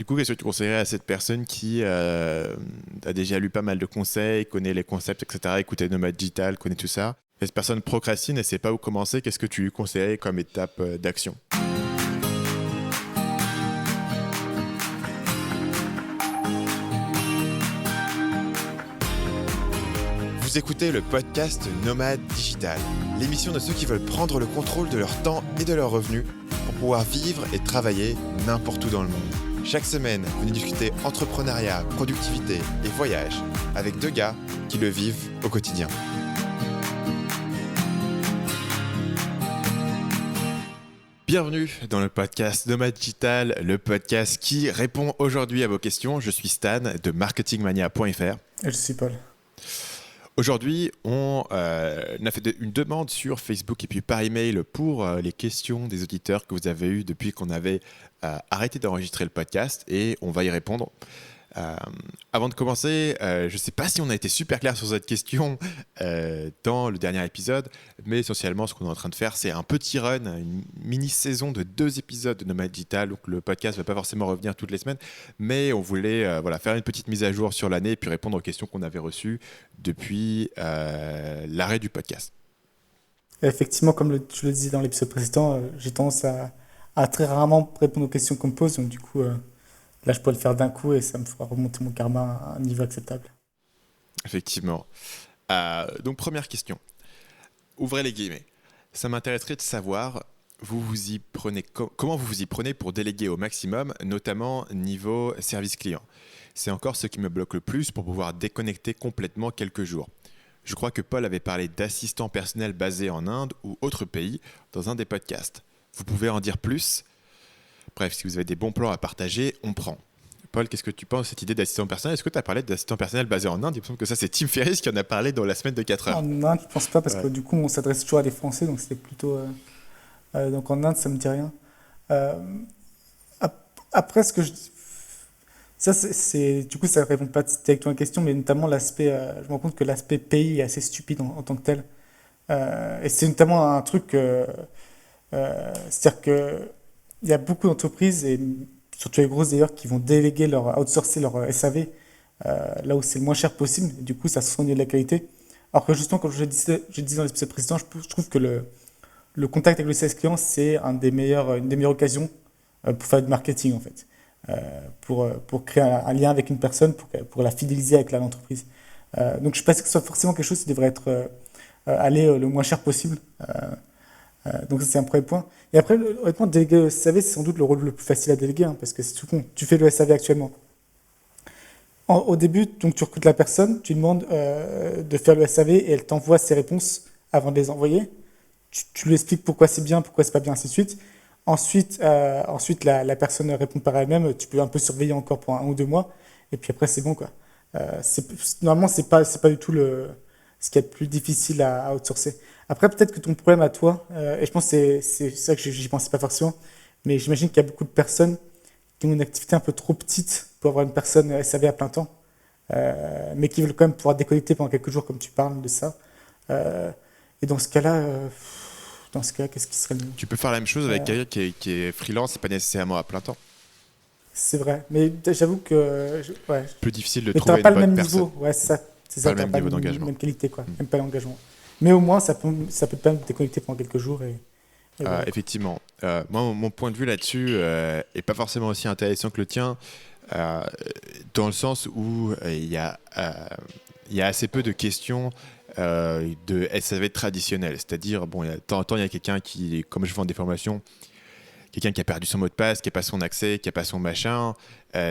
Du coup, qu'est-ce que tu conseillerais à cette personne qui a déjà lu pas mal de conseils, connaît les concepts, etc., écouté Nomade Digital, connaît tout ça? Et cette personne procrastine et ne sait pas où commencer, qu'est-ce que tu lui conseillerais comme étape d'action? Vous écoutez le podcast Nomade Digital, l'émission de ceux qui veulent prendre le contrôle de leur temps et de leurs revenus pour pouvoir vivre et travailler n'importe où dans le monde. Chaque semaine, venez discuter entrepreneuriat, productivité et voyage avec deux gars qui le vivent au quotidien. Bienvenue dans le podcast Nomade Digital, le podcast qui répond aujourd'hui à vos questions. Je suis Stan de marketingmania.fr. Et je suis Paul. Aujourd'hui, on a fait une demande sur Facebook et puis par email pour les questions des auditeurs que vous avez eues depuis qu'on avait arrêté d'enregistrer le podcast et on va y répondre. Avant de commencer, je ne sais pas si on a été super clair sur cette question dans le dernier épisode, mais essentiellement ce qu'on est en train de faire, c'est un petit run, une mini-saison de 2 épisodes de Nomad Digital. Donc le podcast ne va pas forcément revenir toutes les semaines, mais on voulait faire une petite mise à jour sur l'année et puis répondre aux questions qu'on avait reçues depuis l'arrêt du podcast. Effectivement, comme je le disais dans l'épisode précédent, j'ai tendance à très rarement répondre aux questions qu'on me pose. Donc du coup, là, je peux le faire d'un coup et ça me fera remonter mon karma à un niveau acceptable. Effectivement. Donc première question. Ouvrez les guillemets. Ça m'intéresserait de savoir, comment vous vous y prenez pour déléguer au maximum, notamment niveau service client. C'est encore ce qui me bloque le plus pour pouvoir déconnecter complètement quelques jours. Je crois que Paul avait parlé d'assistants personnels basés en Inde ou autre pays dans un des podcasts. Vous pouvez en dire plus ? Bref, si vous avez des bons plans à partager, on prend. Paul, qu'est-ce que tu penses de cette idée d'assistant personnel ? Est-ce que tu as parlé d'assistant personnel basé en Inde ? Il me semble que ça, c'est Tim Ferriss qui en a parlé dans la semaine de 4 heures. En Inde, je pense pas parce Ouais. que du coup, on s'adresse toujours à des Français, donc c'était plutôt. Donc en Inde, ça me dit rien. Euh, Après, ce que je. Ça, du coup, ça répond pas directement à la question, mais notamment l'aspect. Je me rends compte que l'aspect pays est assez stupide en tant que tel. Et c'est notamment un truc. C'est-à-dire que il y a beaucoup d'entreprises, et surtout les grosses d'ailleurs, qui vont déléguer outsourcer leur SAV là où c'est le moins cher possible. Et du coup, ça se soigne de la qualité. Alors que justement, comme je disais dans l'épisode précédent, je trouve que le contact avec le service client, c'est une des meilleures occasions pour faire du marketing en fait. Pour créer un lien avec une personne, pour la fidéliser avec l'entreprise. Donc je ne suis pas sûr que ce soit forcément quelque chose qui devrait être aller le moins cher possible. Donc ça, c'est un premier point. Et après, honnêtement, déléguer le SAV, c'est sans doute le rôle le plus facile à déléguer, hein, parce que c'est tout con. Tu fais le SAV actuellement. Au début, donc, tu recrutes la personne, tu demandes de faire le SAV et elle t'envoie ses réponses avant de les envoyer. Tu lui expliques pourquoi c'est bien, pourquoi c'est pas bien, ainsi de suite. Ensuite la personne répond par elle-même. Tu peux un peu surveiller encore pour 1 ou 2 mois. Et puis après, c'est bon, quoi. Normalement, c'est pas du tout ce qui est le plus difficile à outsourcer. Après, peut-être que ton problème à toi, et je pense que c'est ça que j'y pensais pas forcément, mais j'imagine qu'il y a beaucoup de personnes qui ont une activité un peu trop petite pour avoir une personne SAV à plein temps, mais qui veulent quand même pouvoir déconnecter pendant quelques jours, comme tu parles de ça. Et dans ce cas, qu'est-ce qui serait le mieux? Tu peux faire la même chose avec Euh, quelqu'un qui est freelance et pas nécessairement à plein temps. c'est vrai, mais j'avoue que ouais. Plus difficile de Mais tu n'auras trouver pas une le bonne même personne, niveau, ouais, c'est pas ça, le tu n'auras même pas niveau la d'engagement. même qualité, quoi, même pas l'engagement. Mais au moins, ça peut te permettre de déconnecter pendant quelques jours et voilà, quoi. Effectivement. Moi, mon point de vue là-dessus est pas forcément aussi intéressant que le tien, euh, dans le sens où il y a assez peu de questions de SAV traditionnelles. C'est-à-dire, bon, de temps en temps, il y a quelqu'un qui, comme je vends des formations, quelqu'un qui a perdu son mot de passe, qui n'a pas son accès, qui n'a pas son machin.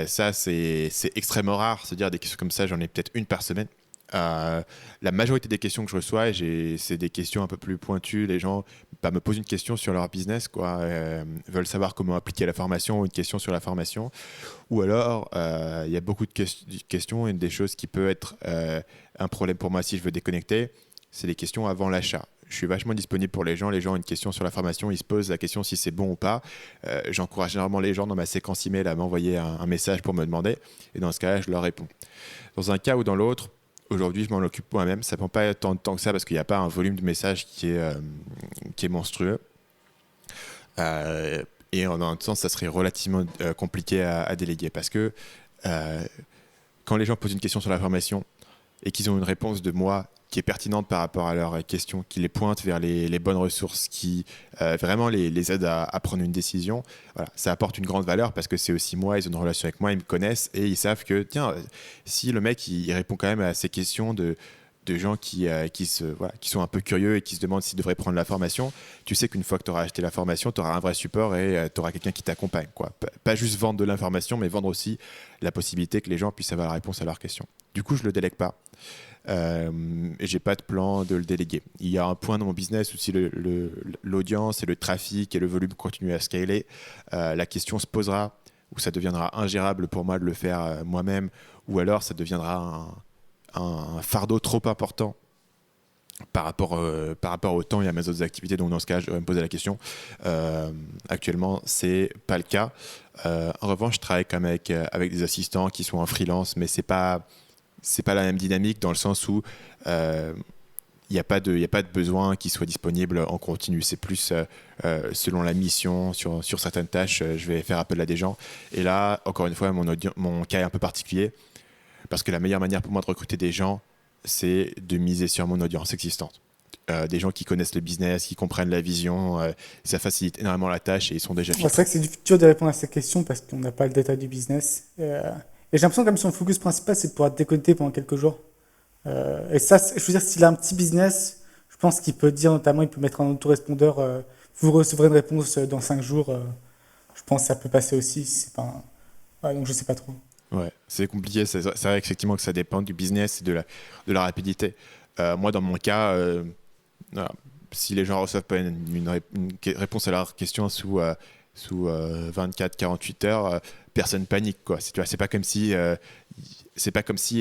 Ça, c'est extrêmement rare. C'est-à-dire, des questions comme ça, j'en ai peut-être une par semaine. La majorité des questions que je reçois, c'est des questions un peu plus pointues. Les gens me posent une question sur leur business, quoi, veulent savoir comment appliquer la formation ou une question sur la formation. Ou alors, il y a beaucoup de questions. Une des choses qui peut être un problème pour moi si je veux déconnecter, c'est les questions avant l'achat. Je suis vachement disponible pour les gens. Les gens ont une question sur la formation, ils se posent la question si c'est bon ou pas. J'encourage généralement les gens dans ma séquence email à m'envoyer un message pour me demander. Et dans ce cas-là, je leur réponds. Dans un cas ou dans l'autre, aujourd'hui, je m'en occupe moi-même. Ça ne prend pas tant de temps que ça parce qu'il n'y a pas un volume de messages qui est monstrueux. Et en un sens, ça serait relativement compliqué à déléguer parce que euh, quand les gens posent une question sur la formation et qu'ils ont une réponse de moi qui est pertinente par rapport à leur question, qui les pointe vers les bonnes ressources, qui vraiment les aide à prendre une décision, voilà, ça apporte une grande valeur parce que c'est aussi moi, ils ont une relation avec moi, ils me connaissent et ils savent que, tiens, si le mec, il répond quand même à ces questions de gens voilà, qui sont un peu curieux et qui se demandent s'ils devraient prendre la formation, tu sais qu'une fois que tu auras acheté la formation, tu auras un vrai support et tu auras quelqu'un qui t'accompagne, quoi. Pas juste vendre de l'information, mais vendre aussi la possibilité que les gens puissent avoir la réponse à leurs questions. Du coup, je ne le délègue pas. Et j'ai pas de plan de le déléguer. Il y a un point dans mon business où si l'audience et le trafic et le volume continuent à scaler, la question se posera où ça deviendra ingérable pour moi de le faire moi-même, ou alors ça deviendra un fardeau trop important par rapport au temps et à mes autres activités. Donc dans ce cas, je vais me poser la question. Actuellement, c'est pas le cas. En revanche, je travaille quand même avec des assistants qui sont en freelance, mais c'est pas la même dynamique dans le sens où il n'y a pas de besoin qui soit disponible en continu. C'est plus selon la mission, sur certaines tâches, je vais faire appel à des gens. Et là, encore une fois, mon cas est un peu particulier parce que la meilleure manière pour moi de recruter des gens, c'est de miser sur mon audience existante. Des gens qui connaissent le business, qui comprennent la vision, ça facilite énormément la tâche et ils sont déjà Ouais, c'est filtrés. vrai que c'est dur de répondre à cette question parce qu'on n'a pas le détail du business. Et j'ai l'impression que comme son focus principal, c'est de pouvoir déconnecter pendant quelques jours. Et ça, je veux dire, s'il a un petit business, je pense qu'il peut dire notamment, il peut mettre un autorespondeur, vous recevrez une réponse dans 5 jours. Je pense que ça peut passer aussi. C'est pas ouais, donc je sais pas trop. Ouais, c'est compliqué. C'est vrai effectivement que ça dépend du business et de la rapidité. Moi, dans mon cas, voilà, si les gens reçoivent pas une réponse à leur question sous 24-48 heures, personne panique, quoi. Tu vois, c'est pas comme si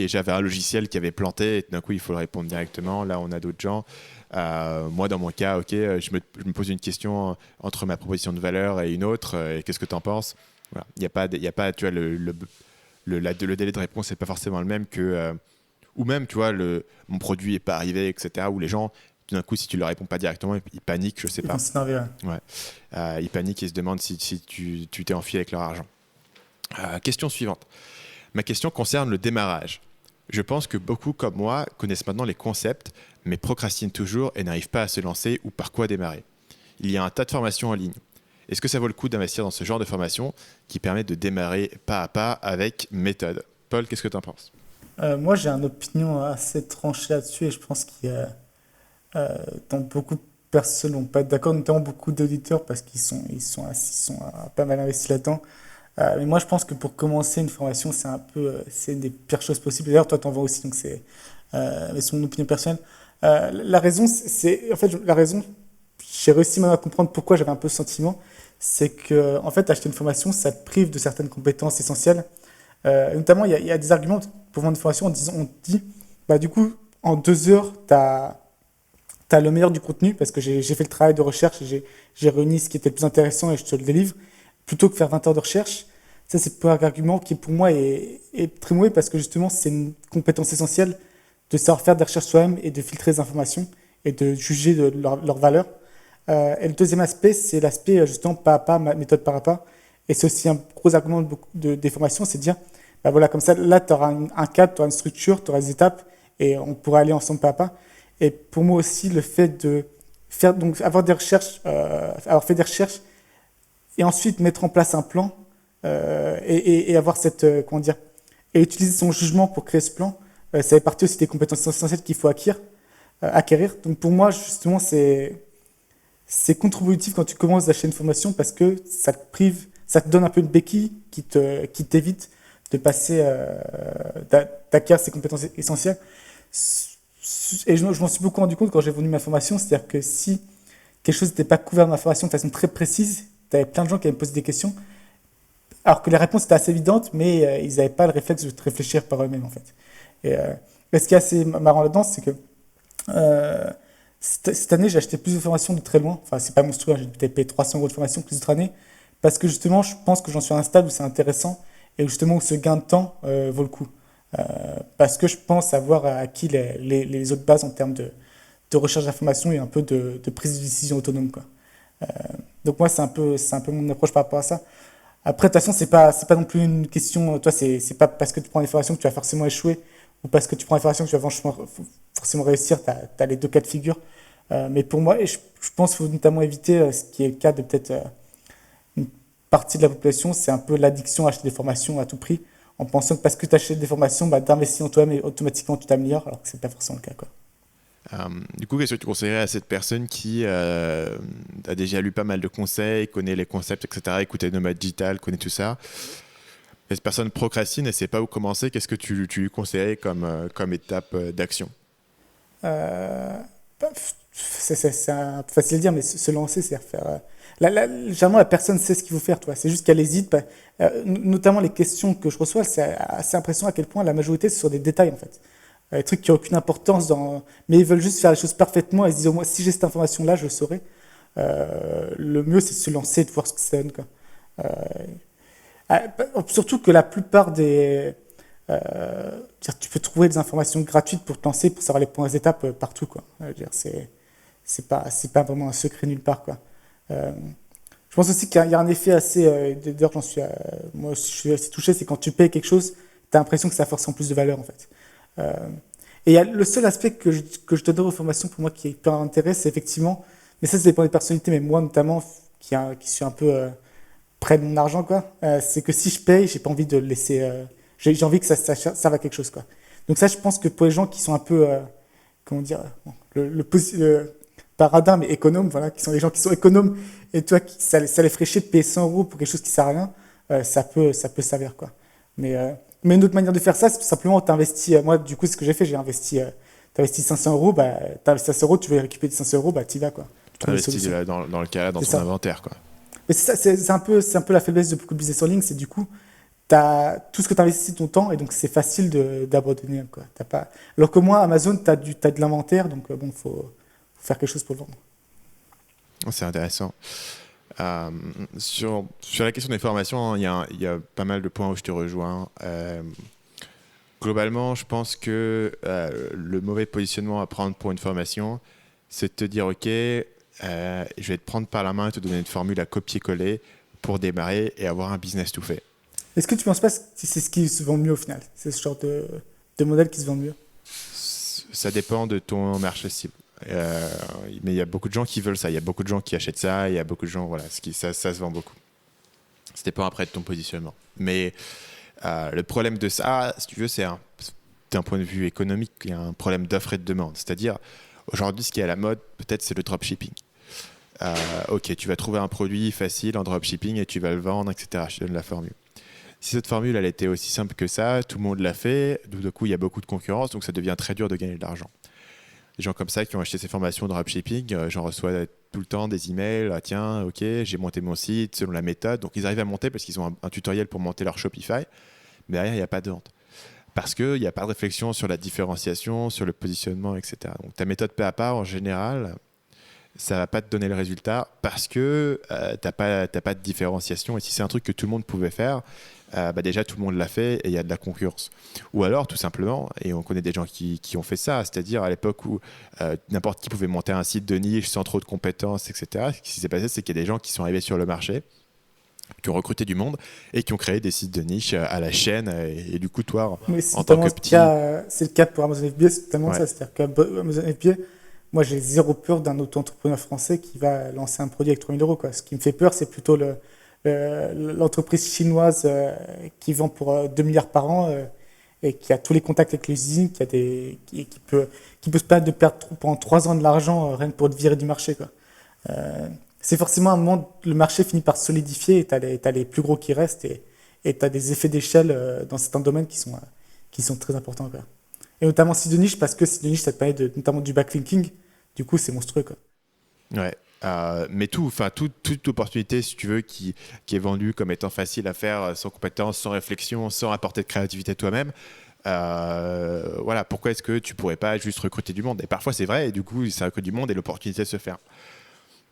j'avais un logiciel qui avait planté et d'un coup il faut le répondre directement. Là, on a d'autres gens. Moi, dans mon cas, ok, je me pose une question entre ma proposition de valeur et une autre. Et qu'est-ce que tu en penses? Voilà. Il y a pas, tu vois, le délai de réponse n'est pas forcément le même que, ou même, tu vois, mon produit n'est pas arrivé, etc. Où les gens, tout d'un coup, si tu ne leur réponds pas directement, ils paniquent, je sais Ils vont pas. s'énerver. Ouais. Ouais. Ils paniquent et se demandent si tu t'es enfui avec leur argent. Question suivante. Ma question concerne le démarrage. Je pense que beaucoup comme moi connaissent maintenant les concepts, mais procrastinent toujours et n'arrivent pas à se lancer ou par quoi démarrer. Il y a un tas de formations en ligne. Est-ce que ça vaut le coup d'investir dans ce genre de formation qui permet de démarrer pas à pas avec méthode? Paul, qu'est-ce que tu en penses? Moi, j'ai une opinion assez tranchée là-dessus et je pense qu'il y a dont beaucoup de personnes n'ont pas être d'accord, notamment beaucoup d'auditeurs parce ils sont pas mal investis là-dedans. Mais moi, je pense que pour commencer une formation, c'est un peu, c'est une des pires choses possibles. D'ailleurs, toi, t'en vois aussi, donc mais c'est mon opinion personnelle. La raison, en fait, la raison, j'ai réussi même à comprendre pourquoi j'avais un peu ce sentiment, c'est que, en fait, acheter une formation, ça te prive de certaines compétences essentielles. Notamment, il y a des arguments pour vendre une formation on te dit, bah, du coup, en 2 heures, t'as le meilleur du contenu parce que j'ai fait le travail de recherche et j'ai réuni ce qui était le plus intéressant et je te le délivre plutôt que faire 20 heures de recherche. Ça, c'est le premier argument qui, pour moi, est très mauvais parce que justement, c'est une compétence essentielle de savoir faire des recherches soi-même et de filtrer les informations et de juger de leur valeur. Et le deuxième aspect, c'est l'aspect justement pas à pas, méthode pas à pas. Et c'est aussi un gros argument des formations, c'est de dire, bah voilà, comme ça, là, tu auras un cadre, tu auras une structure, tu auras des étapes et on pourra aller ensemble pas à pas. Et pour moi aussi, le fait de faire, donc, avoir des recherches, avoir fait des recherches et ensuite mettre en place un plan et avoir cette, comment dire, et utiliser son jugement pour créer ce plan, ça fait partie aussi des compétences essentielles qu'il faut acquérir. Donc pour moi, justement, c'est contre-productif quand tu commences à acheter une formation parce que ça te prive, ça te donne un peu une béquille qui t'évite de passer, d'acquérir ces compétences essentielles. Et je m'en suis beaucoup rendu compte quand j'ai vendu ma formation, c'est-à-dire que si quelque chose n'était pas couvert dans ma formation de façon très précise, tu avais plein de gens qui allaient me poser des questions, alors que les réponses étaient assez évidentes, mais ils n'avaient pas le réflexe de réfléchir par eux-mêmes en fait. Et ce qui est assez marrant là-dedans, c'est que euh, cette année, j'ai acheté plus de formations de très loin. Enfin, c'est pas monstrueux, hein, j'ai peut-être payé 300 euros de formation plus d'autres années, parce que justement, je pense que j'en suis à un stade où c'est intéressant et où justement où ce gain de temps vaut le coup. Euh, Parce que je pense avoir acquis les autres bases en termes de recherche d'informations et un peu de prise de décision autonome, quoi. Donc moi, c'est un peu mon approche par rapport à ça. Après, de toute façon, c'est pas non plus une question. Toi, c'est pas parce que tu prends des formations que tu vas forcément échouer ou parce que tu prends des formations que tu vas forcément réussir. T'as les deux cas de figure. Mais pour moi, et je pense qu'il faut notamment éviter ce qui est le cas de peut-être une partie de la population, c'est un peu l'addiction à acheter des formations à tout prix, en pensant que parce que tu achètes des formations, bah, d'investir en toi-même et automatiquement tu t'améliores, alors que c'est pas forcément le cas, quoi. Du coup, qu'est-ce que tu conseillerais à cette personne qui a déjà lu pas mal de conseils, connaît les concepts, etc., écouté Nomad Digital, connaît tout ça? Et cette personne procrastine et ne sait pas où commencer, qu'est-ce que tu lui conseillerais comme étape d'action? Euh, bah, c'est un peu facile à dire, mais se lancer, c'est faire. Généralement, la personne sait ce qu'il faut faire, toi. C'est juste qu'elle hésite. Notamment les questions que je reçois, c'est assez impressionnant à quel point la majorité, c'est sur des détails, en fait. Des trucs qui n'ont aucune importance, mais ils veulent juste faire les choses parfaitement et se disent, au moins, si j'ai cette information-là, je le saurai. Le mieux, c'est de se lancer et de voir ce que ça donne, quoi. Euh, Surtout que la plupart des. Tu peux trouver des informations gratuites pour te lancer, pour savoir les points étapes partout, quoi. C'est pas vraiment un secret nulle part, quoi. Euh, je pense aussi qu'il y a un effet assez. D'ailleurs, moi aussi, je suis assez touché, c'est quand tu payes quelque chose, tu as l'impression que ça a forcément plus de valeur, en fait. Euh, et il y a le seul aspect que je te donne aux formations pour moi qui est hyper intéressant, c'est effectivement, mais ça dépend des personnalités, mais moi notamment, qui suis un peu près de mon argent, quoi, c'est que si je paye, j'ai pas envie de le laisser. J'ai envie que ça va quelque chose, quoi. Donc ça, je pense que pour les gens qui sont un peu, comment dire, bon, le paradigme est économe, voilà, qui sont les gens qui sont économes, et toi, ça les ferait chier de payer 100 euros pour quelque chose qui sert à rien, ça peut servir, quoi. Mais, euh, mais une autre manière de faire ça, c'est tout simplement, t'investis, moi, du coup, ce que j'ai fait, t'investis 500 euros, bah, t'investis 500 euros, tu veux récupérer des 500 euros, bah, t'y vas, quoi. Tu trouves une Investi solution. dans le cas, dans C'est son ça. inventaire, quoi. Mais c'est un peu la faiblesse de beaucoup de business en ligne, c'est du coup, t'as tout ce que tu investis ton temps et donc c'est facile d'abandonner, quoi. T'as pas. Alors que moi, Amazon, t'as de l'inventaire, donc bon, faut faire quelque chose pour le vendre. C'est intéressant. Euh, sur la question des formations, il y a pas mal de points où je te rejoins. Globalement, je pense que le mauvais positionnement à prendre pour une formation, c'est de te dire, OK, je vais te prendre par la main et te donner une formule à copier-coller pour démarrer et avoir un business tout fait. Est-ce que tu penses pas que c'est ce qui se vend mieux au final? C'est ce genre de modèle qui se vend mieux? Ça dépend de ton marché cible. Euh, mais il y a beaucoup de gens qui veulent ça, il y a beaucoup de gens qui achètent ça, il y a beaucoup de gens, voilà, ça se vend beaucoup. Ça dépend après de ton positionnement. Mais le problème de ça, si tu veux, d'un point de vue économique, il y a un problème d'offre et de demande. C'est-à-dire, aujourd'hui, ce qui est à la mode, peut-être, c'est le dropshipping. Ok, tu vas trouver un produit facile en dropshipping et tu vas le vendre, etc. Je te donne la formule. Si cette formule, elle était aussi simple que ça, tout le monde l'a fait, du coup, il y a beaucoup de concurrence, donc ça devient très dur de gagner de l'argent. Des gens comme ça qui ont acheté ces formations de dropshipping, j'en reçois tout le temps des emails. Ah, tiens, ok, j'ai monté mon site selon la méthode. Donc ils arrivent à monter parce qu'ils ont un tutoriel pour monter leur Shopify. Mais derrière, il n'y a pas de vente. Parce qu'il n'y a pas de réflexion sur la différenciation, sur le positionnement, etc. Donc ta méthode pas à pas, en général, ça ne va pas te donner le résultat parce que t'as pas de différenciation. Et si c'est un truc que tout le monde pouvait faire, bah déjà tout le monde l'a fait et il y a de la concurrence. Ou alors tout simplement, et on connaît des gens qui ont fait ça, c'est-à-dire à l'époque où n'importe qui pouvait monter un site de niche sans trop de compétences, etc. Ce qui s'est passé, c'est qu'il y a des gens qui sont arrivés sur le marché, qui ont recruté du monde et qui ont créé des sites de niche à la chaîne. Et du coup, toi, Oui, c'est en tant totalement que le petit... cas, c'est le cas pour Amazon FBA, c'est totalement Ouais, ça. C'est-à-dire qu'Amazon FBA, moi j'ai zéro peur d'un auto-entrepreneur français qui va lancer un produit avec 3000 euros, quoi. Ce qui me fait peur, c'est plutôt l'entreprise chinoise qui vend pour 2 milliards par an et qui a tous les contacts avec les usines, qui peut se permettre de perdre pendant 3 ans de l'argent rien que pour te virer du marché, quoi. Euh, c'est forcément un moment, le marché finit par se solidifier et t'as les plus gros qui restent et t'as des effets d'échelle dans certains domaines qui sont très importants, quoi. Et notamment site de niche, parce que site de niche, ça te permet notamment du backlinking. Du coup, c'est monstrueux, quoi. ouais. Mais toute opportunité, si tu veux, qui est vendue comme étant facile à faire, sans compétence, sans réflexion, sans apporter de créativité toi-même, voilà, pourquoi est-ce que tu pourrais pas juste recruter du monde? Et parfois c'est vrai, et du coup ça recrute du monde et l'opportunité se ferme.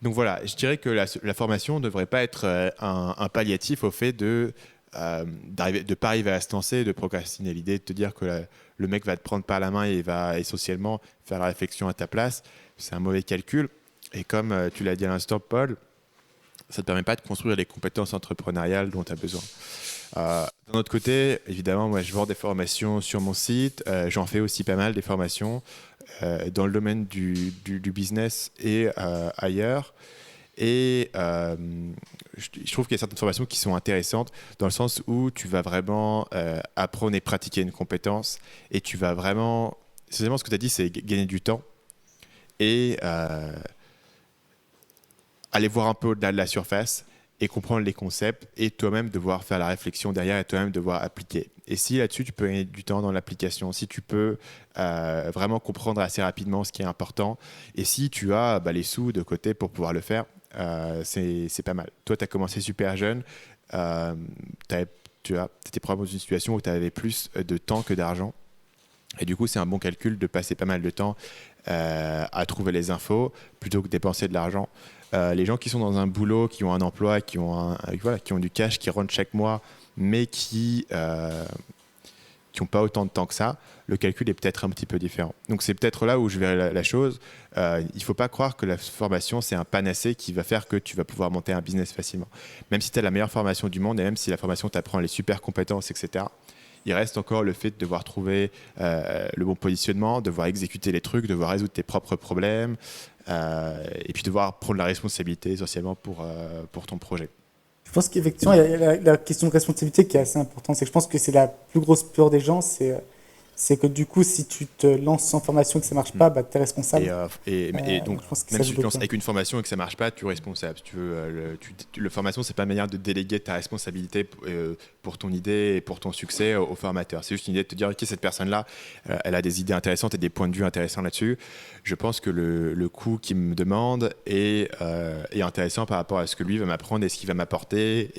Donc voilà, je dirais que la formation ne devrait pas être un palliatif au fait de pas arriver à se lancer, de procrastiner. L'idée de te dire que le mec va te prendre par la main et il va essentiellement faire la réflexion à ta place, c'est un mauvais calcul. Et comme tu l'as dit à l'instant, Paul, ça ne te permet pas de construire les compétences entrepreneuriales dont tu as besoin. D'un autre côté, évidemment, moi, je vends des formations sur mon site. J'en fais aussi pas mal des formations dans le domaine du business et ailleurs. Et je trouve qu'il y a certaines formations qui sont intéressantes dans le sens où tu vas vraiment apprendre et pratiquer une compétence et tu vas vraiment... Essentiellement, ce que tu as dit, c'est gagner du temps et aller voir un peu au-delà de la surface et comprendre les concepts et toi-même devoir faire la réflexion derrière et toi-même devoir appliquer. Et si là-dessus, tu peux gagner du temps dans l'application, si tu peux vraiment comprendre assez rapidement ce qui est important et si tu as les sous de côté pour pouvoir le faire, c'est pas mal. Toi, tu as commencé super jeune, tu étais probablement dans une situation où tu avais plus de temps que d'argent. Et du coup, c'est un bon calcul de passer pas mal de temps à trouver les infos plutôt que de dépenser de l'argent. Les gens qui sont dans un boulot, qui ont un emploi, qui ont du cash, qui rentrent chaque mois, mais qui n'ont pas autant de temps que ça, le calcul est peut-être un petit peu différent. Donc c'est peut-être là où je verrai la chose. Il ne faut pas croire que la formation, c'est un panacée qui va faire que tu vas pouvoir monter un business facilement. Même si tu as la meilleure formation du monde et même si la formation t'apprend les super compétences, etc., il reste encore le fait de devoir trouver le bon positionnement, devoir exécuter les trucs, devoir résoudre tes propres problèmes et puis devoir prendre la responsabilité essentiellement pour ton projet. Je pense qu'effectivement, il y a la question de responsabilité qui est assez importante. C'est que je pense que c'est la plus grosse peur des gens, c'est que du coup, si tu te lances sans formation et que ça ne marche pas, tu es responsable. Et donc, je pense que même ça si joue tu te lances beaucoup. avec une formation et que ça ne marche pas, tu es responsable. Si tu veux, la formation, ce n'est pas une manière de déléguer ta responsabilité pour ton idée et pour ton succès au formateur. C'est juste une idée de te dire, OK, cette personne-là, elle a des idées intéressantes et des points de vue intéressants là-dessus. Je pense que le coût qu'il me demande est intéressant par rapport à ce que lui va m'apprendre et ce qu'il va m'apporter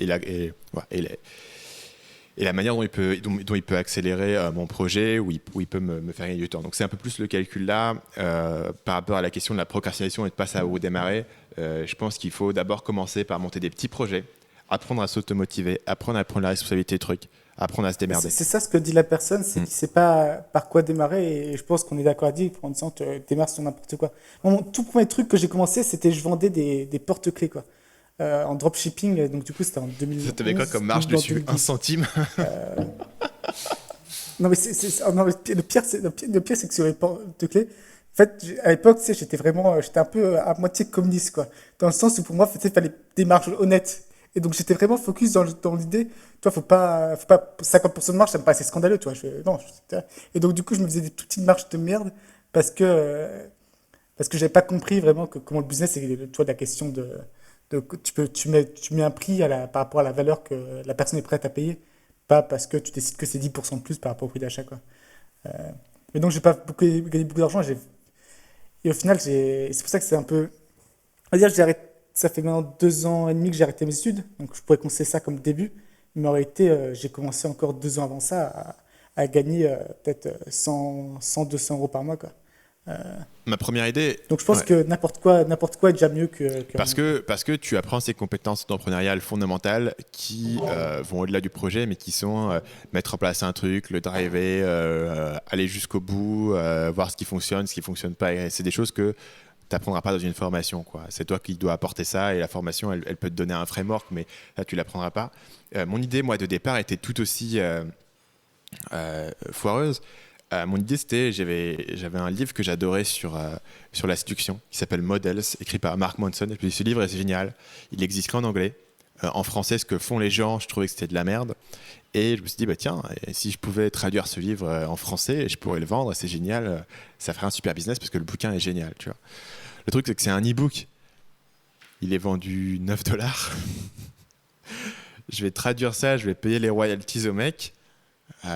et la manière dont il peut accélérer mon projet, où il peut me faire gagner du temps. Donc c'est un peu plus le calcul là, par rapport à la question de la procrastination et de ne pas savoir où démarrer. Je pense qu'il faut d'abord commencer par monter des petits projets, apprendre à s'automotiver, apprendre à prendre la responsabilité des trucs, apprendre à se démerder. C'est ça ce que dit la personne, c'est qu'il ne sait pas par quoi démarrer. Et je pense qu'on est d'accord à dire en disant tu démarres sur n'importe quoi. Mon tout premier truc que j'ai commencé, c'était je vendais des porte-clés quoi. En dropshipping. Donc du coup, c'était en 2011. Tu avais quoi comme marge dessus? 1 centime? Non, mais, non, mais le pire, c'est que sur les porte-clés, en fait, à l'époque, tu sais, j'étais un peu à moitié communiste, quoi. Dans le sens où pour moi, tu sais, il fallait des marges honnêtes. Et donc, j'étais vraiment focus dans l'idée, toi, faut pas 50% de marge, ça me paraissait scandaleux, tu vois. Non, et donc, du coup, je me faisais des toutes petites marges de merde parce que j'avais pas compris vraiment comment le business, c'est, tu vois, la question de tu mets un prix par rapport à la valeur que la personne est prête à payer, pas parce que tu décides que c'est 10% de plus par rapport au prix d'achat, quoi. Euh, mais donc, j'ai pas gagné beaucoup d'argent. Et au final, c'est pour ça que c'est un peu. On va dire, ça fait maintenant 2 ans et demi que j'ai arrêté mes études, donc je pourrais conseiller ça comme début. Mais en réalité, j'ai commencé encore 2 ans avant ça à gagner peut-être 200 € par mois, quoi. Euh, Ma première idée, donc je pense que n'importe quoi est déjà mieux que parce rien. que tu apprends ces compétences entrepreneuriales fondamentales qui vont au-delà du projet, mais qui sont mettre en place un truc, le driver, aller jusqu'au bout, voir ce qui fonctionne pas. Et c'est des choses que tu n'apprendras pas dans une formation, quoi. C'est toi qui dois apporter ça et la formation, elle peut te donner un framework, mais là, tu ne l'apprendras pas. Mon idée, moi, de départ, était tout aussi foireuse. Mon idée, c'était, j'avais un livre que j'adorais sur la séduction, qui s'appelle Models, écrit par Mark Manson. Et puis ce livre est génial. Il n'existe qu'en anglais. En français, ce que font les gens, je trouvais que c'était de la merde. Et je me suis dit, tiens, si je pouvais traduire ce livre en français, je pourrais le vendre, c'est génial. Ça ferait un super business parce que le bouquin est génial, tu vois. Le truc, c'est que c'est un e-book. Il est vendu 9 $. Je vais traduire ça, je vais payer les royalties au mec. Tu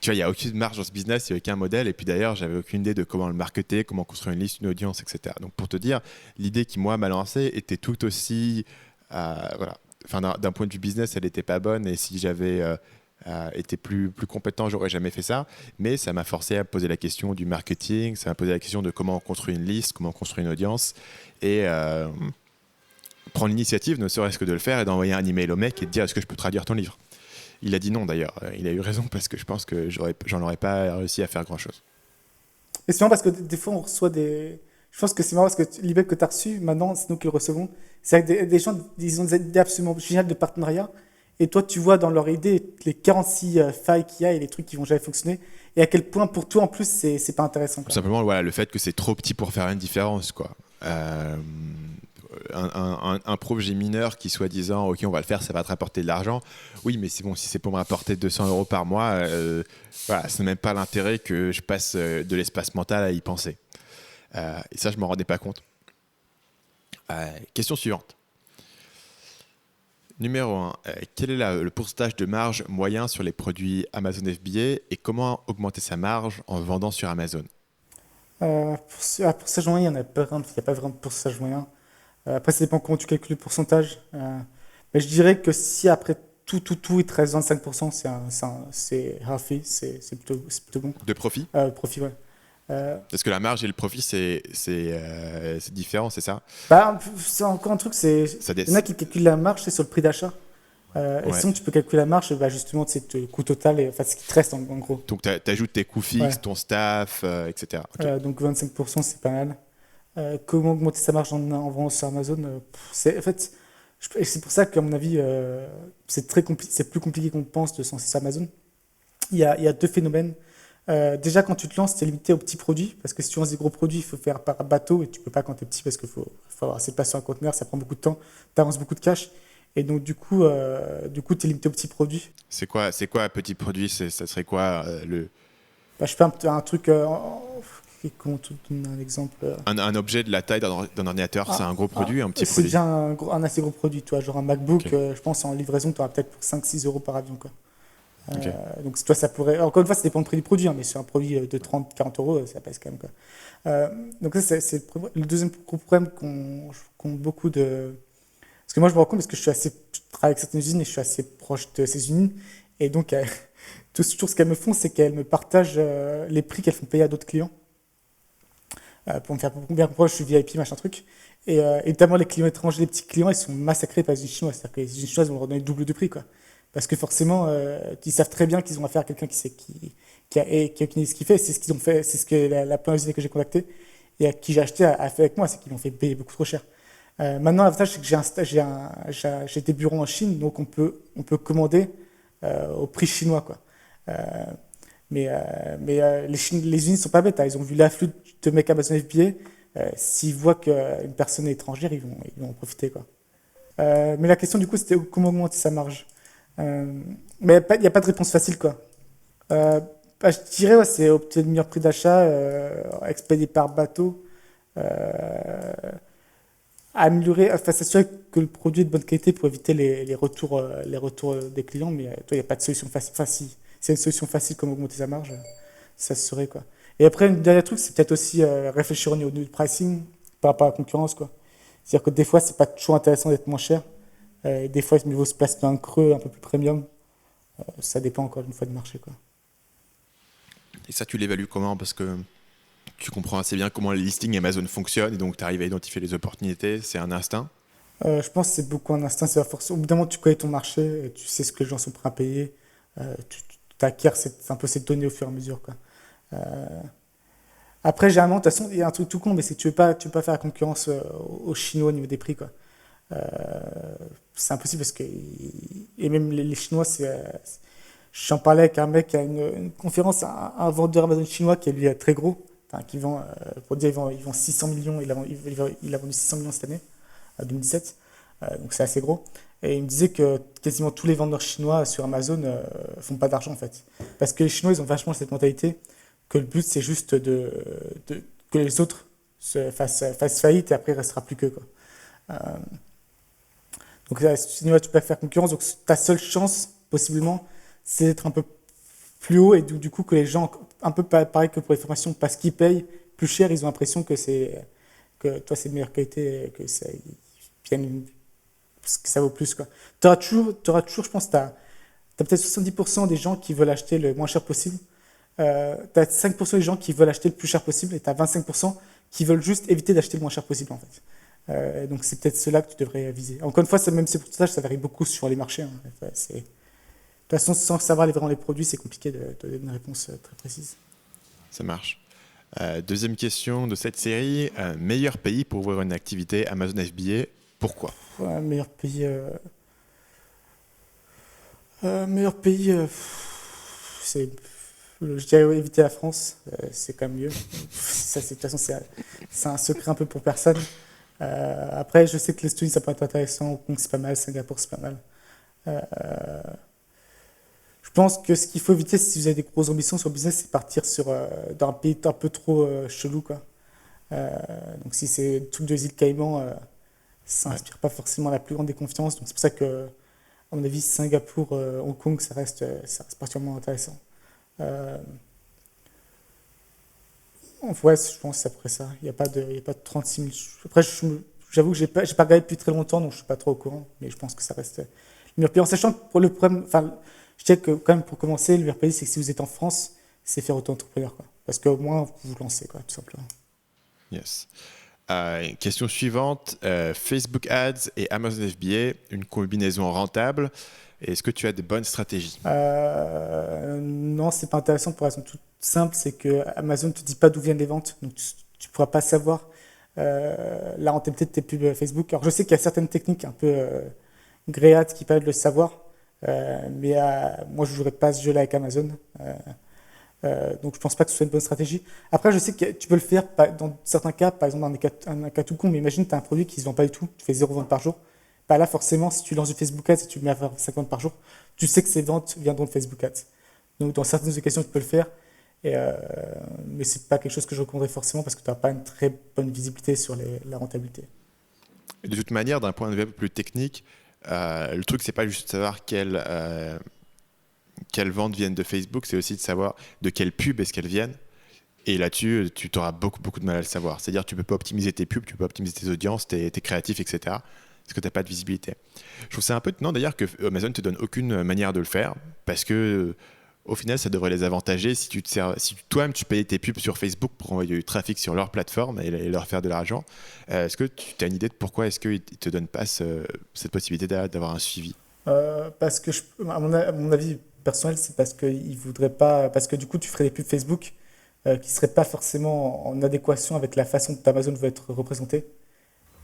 vois, il n'y a aucune marge dans ce business, il n'y a aucun modèle. Et puis d'ailleurs, j'avais aucune idée de comment le marketer, comment construire une liste, une audience, etc. Donc pour te dire, l'idée qui, moi, m'a lancé était tout aussi... voilà. Enfin, d'un point de vue business, elle n'était pas bonne. Et si j'avais été plus compétent, j'aurais jamais fait ça. Mais ça m'a forcé à poser la question du marketing, ça m'a posé la question de comment construire une liste, comment construire une audience. Et prendre l'initiative, ne serait-ce que de le faire et d'envoyer un email au mec et de dire est-ce que je peux traduire ton livre. Il a dit non d'ailleurs, il a eu raison parce que je pense que j'en aurais pas réussi à faire grand-chose. Et c'est marrant parce que des fois, on reçoit des. je pense que c'est marrant parce que l'email que tu as reçu, maintenant, c'est nous qui le recevons. C'est vrai que des gens, ils ont des idées absolument géniales de partenariat. Et toi, tu vois dans leur idée les 46 failles qu'il y a et les trucs qui vont jamais fonctionner. Et à quel point, pour toi, en plus, c'est pas intéressant, Tout quoi. simplement, voilà, le fait que c'est trop petit pour faire une différence, quoi. Euh, un projet mineur qui soit disant ok on va le faire, ça va te rapporter de l'argent, oui mais c'est bon, si c'est pour me rapporter 200 € par mois, voilà, c'est même pas l'intérêt que je passe de l'espace mental à y penser. Et ça je m'en rendais pas compte. Question suivante. Numéro 1, quel est le pourcentage de marge moyen sur les produits Amazon FBA et comment augmenter sa marge en vendant sur Amazon? Pourcentage moyen, il n'y a pas vraiment de pourcentage moyen. Après, ça dépend comment tu calcules le pourcentage. Mais je dirais que si après tout, il te reste 25%, c'est healthy, c'est plutôt bon. De profit? Profit, ouais. Euh, Est-ce que la marge et le profit c'est différent, c'est ça? c'est encore un truc, Ça il y en a qui calculent la marge, c'est sur le prix d'achat. Et Ouais. sinon, tu peux calculer la marge, bah, justement, c'est le coût total, et, enfin, ce qui te reste en gros. Donc tu ajoutes tes coûts fixes, Ouais. ton staff, etc. Ok. Donc 25%, c'est pas mal. Comment augmenter sa marge en vendant sur Amazon? En fait, et c'est pour ça qu'à mon avis, c'est plus compliqué qu'on le pense de se lancer sur Amazon. Il y a deux phénomènes. Déjà, quand tu te lances, tu es limité aux petits produits, parce que si tu lances des gros produits, il faut faire par bateau, et tu peux pas quand tu es petit, parce qu'il faut avoir assez de place sur un conteneur, ça prend beaucoup de temps, tu avances beaucoup de cash, et donc du coup, tu es limité aux petits produits. C'est quoi un petit produit? Ça serait quoi Bah, je fais un truc, comment te donner un exemple? un objet de la taille d'un ordinateur, c'est un gros produit, un petit C'est produit? déjà un assez gros produit, toi, genre un MacBook, Ok. je pense en livraison, tu auras peut-être pour 5-6 € par avion, quoi. Ok. Donc toi, ça pourrait. Encore une fois, ça dépend du prix du produit, hein, mais sur un produit de 30-40 €, ça passe quand même, quoi. Euh, donc ça, c'est le deuxième gros problème qu'ont beaucoup de. Parce que moi, je me rends compte parce que je travaille avec certaines usines et je suis assez proche de ces usines. Et donc, toujours ce qu'elles me font, c'est qu'elles me partagent les prix qu'elles font payer à d'autres clients. Pour me faire bien comprendre, je suis VIP, machin truc. Et notamment les clients étrangers, les petits clients, ils sont massacrés par les usines chinoises. C'est-à-dire que les usines chinoises vont leur donner le double de prix, quoi. Parce que forcément, ils savent très bien qu'ils ont affaire à quelqu'un qui a aucune idée de ce qu'il fait. C'est ce qu'ils ont fait, c'est ce que la première usine que j'ai contactée et à qui j'ai acheté a fait avec moi, c'est qu'ils m'ont fait payer beaucoup trop cher. Maintenant, l'avantage, c'est que j'ai des bureaux en Chine, donc on peut commander au prix chinois, quoi. Euh, mais les usines ne sont pas bêtes, hein. Ils ont vu l'afflux de mecs Amazon FBA. S'ils voient qu'une personne est étrangère, ils vont en profiter, quoi. Mais la question, du coup, c'était comment augmenter sa marge. Mais il n'y a pas de réponse facile, quoi. Euh, je dirais, ouais, c'est obtenir le meilleur prix d'achat, expédier par bateau, euh, améliorer, enfin, s'assurer que le produit est de bonne qualité pour éviter les retours des clients. Mais toi, il n'y a pas de solution facile. Enfin, si c'est une solution facile comme augmenter sa marge, ça se saurait, quoi. Et après, un dernier truc, c'est peut-être aussi réfléchir au niveau du pricing par rapport à la concurrence, quoi. C'est-à-dire que des fois, c'est pas toujours intéressant d'être moins cher. Et des fois, il vaut se placer dans un creux un peu plus premium. Ça dépend encore une fois du marché, quoi. Et ça, tu l'évalues comment? Parce que tu comprends assez bien comment les listings Amazon fonctionnent et donc tu arrives à identifier les opportunités. C'est un instinct. Je pense que c'est beaucoup un instinct, c'est la force. Au bout d'un moment, tu connais ton marché, et tu sais ce que les gens sont prêts à payer. Tu acquiers un peu cette donnée au fur et à mesure, quoi. Euh, Après, généralement, de toute façon, il y a un truc tout con, mais c'est que tu veux pas faire la concurrence aux Chinois au niveau des prix, quoi. Euh, c'est impossible parce que. Et même les Chinois, j'en parlais avec un mec à une conférence, un vendeur Amazon chinois qui est lui très gros, enfin, qui vend, pour dire, il vend 600 millions, il a vendu 600 millions cette année, en 2017, donc c'est assez gros. Et il me disait que quasiment tous les vendeurs chinois sur Amazon font pas d'argent en fait. Parce que les Chinois, ils ont vachement cette mentalité que le but c'est juste que les autres fassent faillite et après il restera plus qu'eux, quoi. Euh, donc là, sinon, tu peux faire concurrence. Donc ta seule chance, possiblement, c'est d'être un peu plus haut et du coup que les gens, un peu pareil que pour les formations, parce qu'ils payent plus cher, ils ont l'impression que toi c'est de meilleure qualité et que ça vaut plus, quoi. Tu auras toujours, je pense, t'as peut-être 70% des gens qui veulent acheter le moins cher possible. Tu as 5% des gens qui veulent acheter le plus cher possible et tu as 25% qui veulent juste éviter d'acheter le moins cher possible, en fait. Donc c'est peut-être cela que tu devrais viser. Encore une fois, même ces pourcentages, ça varie beaucoup sur les marchés, hein. Enfin, de toute façon, sans savoir vraiment les produits, c'est compliqué de donner une réponse très précise. Ça marche. Deuxième question de cette série. Meilleur pays pour ouvrir une activité Amazon FBA, pourquoi? Ouais, meilleur pays, c'est, je dirais éviter la France, c'est quand même mieux. Ça, de toute façon, c'est un secret un peu pour personne. Après, je sais que l'Estonie, ça peut être intéressant, Hong Kong, c'est pas mal, Singapour, c'est pas mal. Euh, je pense que ce qu'il faut éviter si vous avez des grosses ambitions sur le business, c'est partir dans un pays un peu trop chelou, quoi. Euh, donc si c'est le truc de îles Caïmans, ça Ouais. inspire pas forcément la plus grande des confiances. Donc c'est pour ça que, à mon avis, Singapour, Hong Kong, ça reste particulièrement intéressant. Euh, ouais, je pense que c'est après ça. Il y a pas de 36 000. Après, j'avoue que j'ai pas regardé depuis très longtemps, donc je suis pas trop au courant. Mais je pense que ça reste le meilleur pays. En sachant que pour le problème, enfin, je dirais que quand même pour commencer, le meilleur pays, c'est que si vous êtes en France, c'est faire auto-entrepreneur, quoi. Parce qu'au moins, vous vous lancez, quoi, tout simplement. Yes. Question suivante. Facebook Ads et Amazon FBA, une combinaison rentable. Est-ce que tu as des bonnes stratégies? Non, c'est pas intéressant pour une raison toute simple, c'est que Amazon ne te dit pas d'où viennent les ventes, donc tu pourras pas savoir la rentabilité de tes pubs Facebook. Alors je sais qu'il y a certaines techniques un peu gréates qui permettent de le savoir, mais moi je jouerais pas à ce jeu-là avec Amazon, donc je pense pas que ce soit une bonne stratégie. Après, je sais que tu peux le faire dans certains cas, par exemple dans un cas tout con, mais imagine tu as un produit qui se vend pas du tout, tu fais 0 vente par jour. Bah là, forcément, si tu lances du Facebook Ads et tu le mets à faire 50 par jour, tu sais que ces ventes viendront de Facebook Ads. Donc, dans certaines occasions, tu peux le faire, et, mais c'est pas quelque chose que je recommanderais forcément parce que tu n'as pas une très bonne visibilité sur la rentabilité. Et de toute manière, d'un point de vue un peu plus technique, le truc, c'est pas juste de savoir quelles ventes viennent de Facebook, c'est aussi de savoir de quelles pubs est-ce qu'elles viennent. Et là-dessus, tu auras beaucoup, beaucoup de mal à le savoir. C'est-à-dire que tu peux pas optimiser tes pubs, tu peux pas optimiser tes audiences, tes créatifs, etc. Parce que tu n'as pas de visibilité. Je trouve ça un peu étonnant d'ailleurs que Amazon ne te donne aucune manière de le faire, parce que au final, ça devrait les avantager si si toi-même tu payais tes pubs sur Facebook pour envoyer du trafic sur leur plateforme et leur faire de l'argent. Est-ce que tu as une idée de pourquoi est-ce qu'ils ne te donnent pas cette possibilité d'avoir un suivi? Parce que, à mon avis personnel, c'est parce qu'ils voudraient pas, parce que du coup, tu ferais des pubs Facebook qui seraient pas forcément en adéquation avec la façon dont Amazon veut être représenté.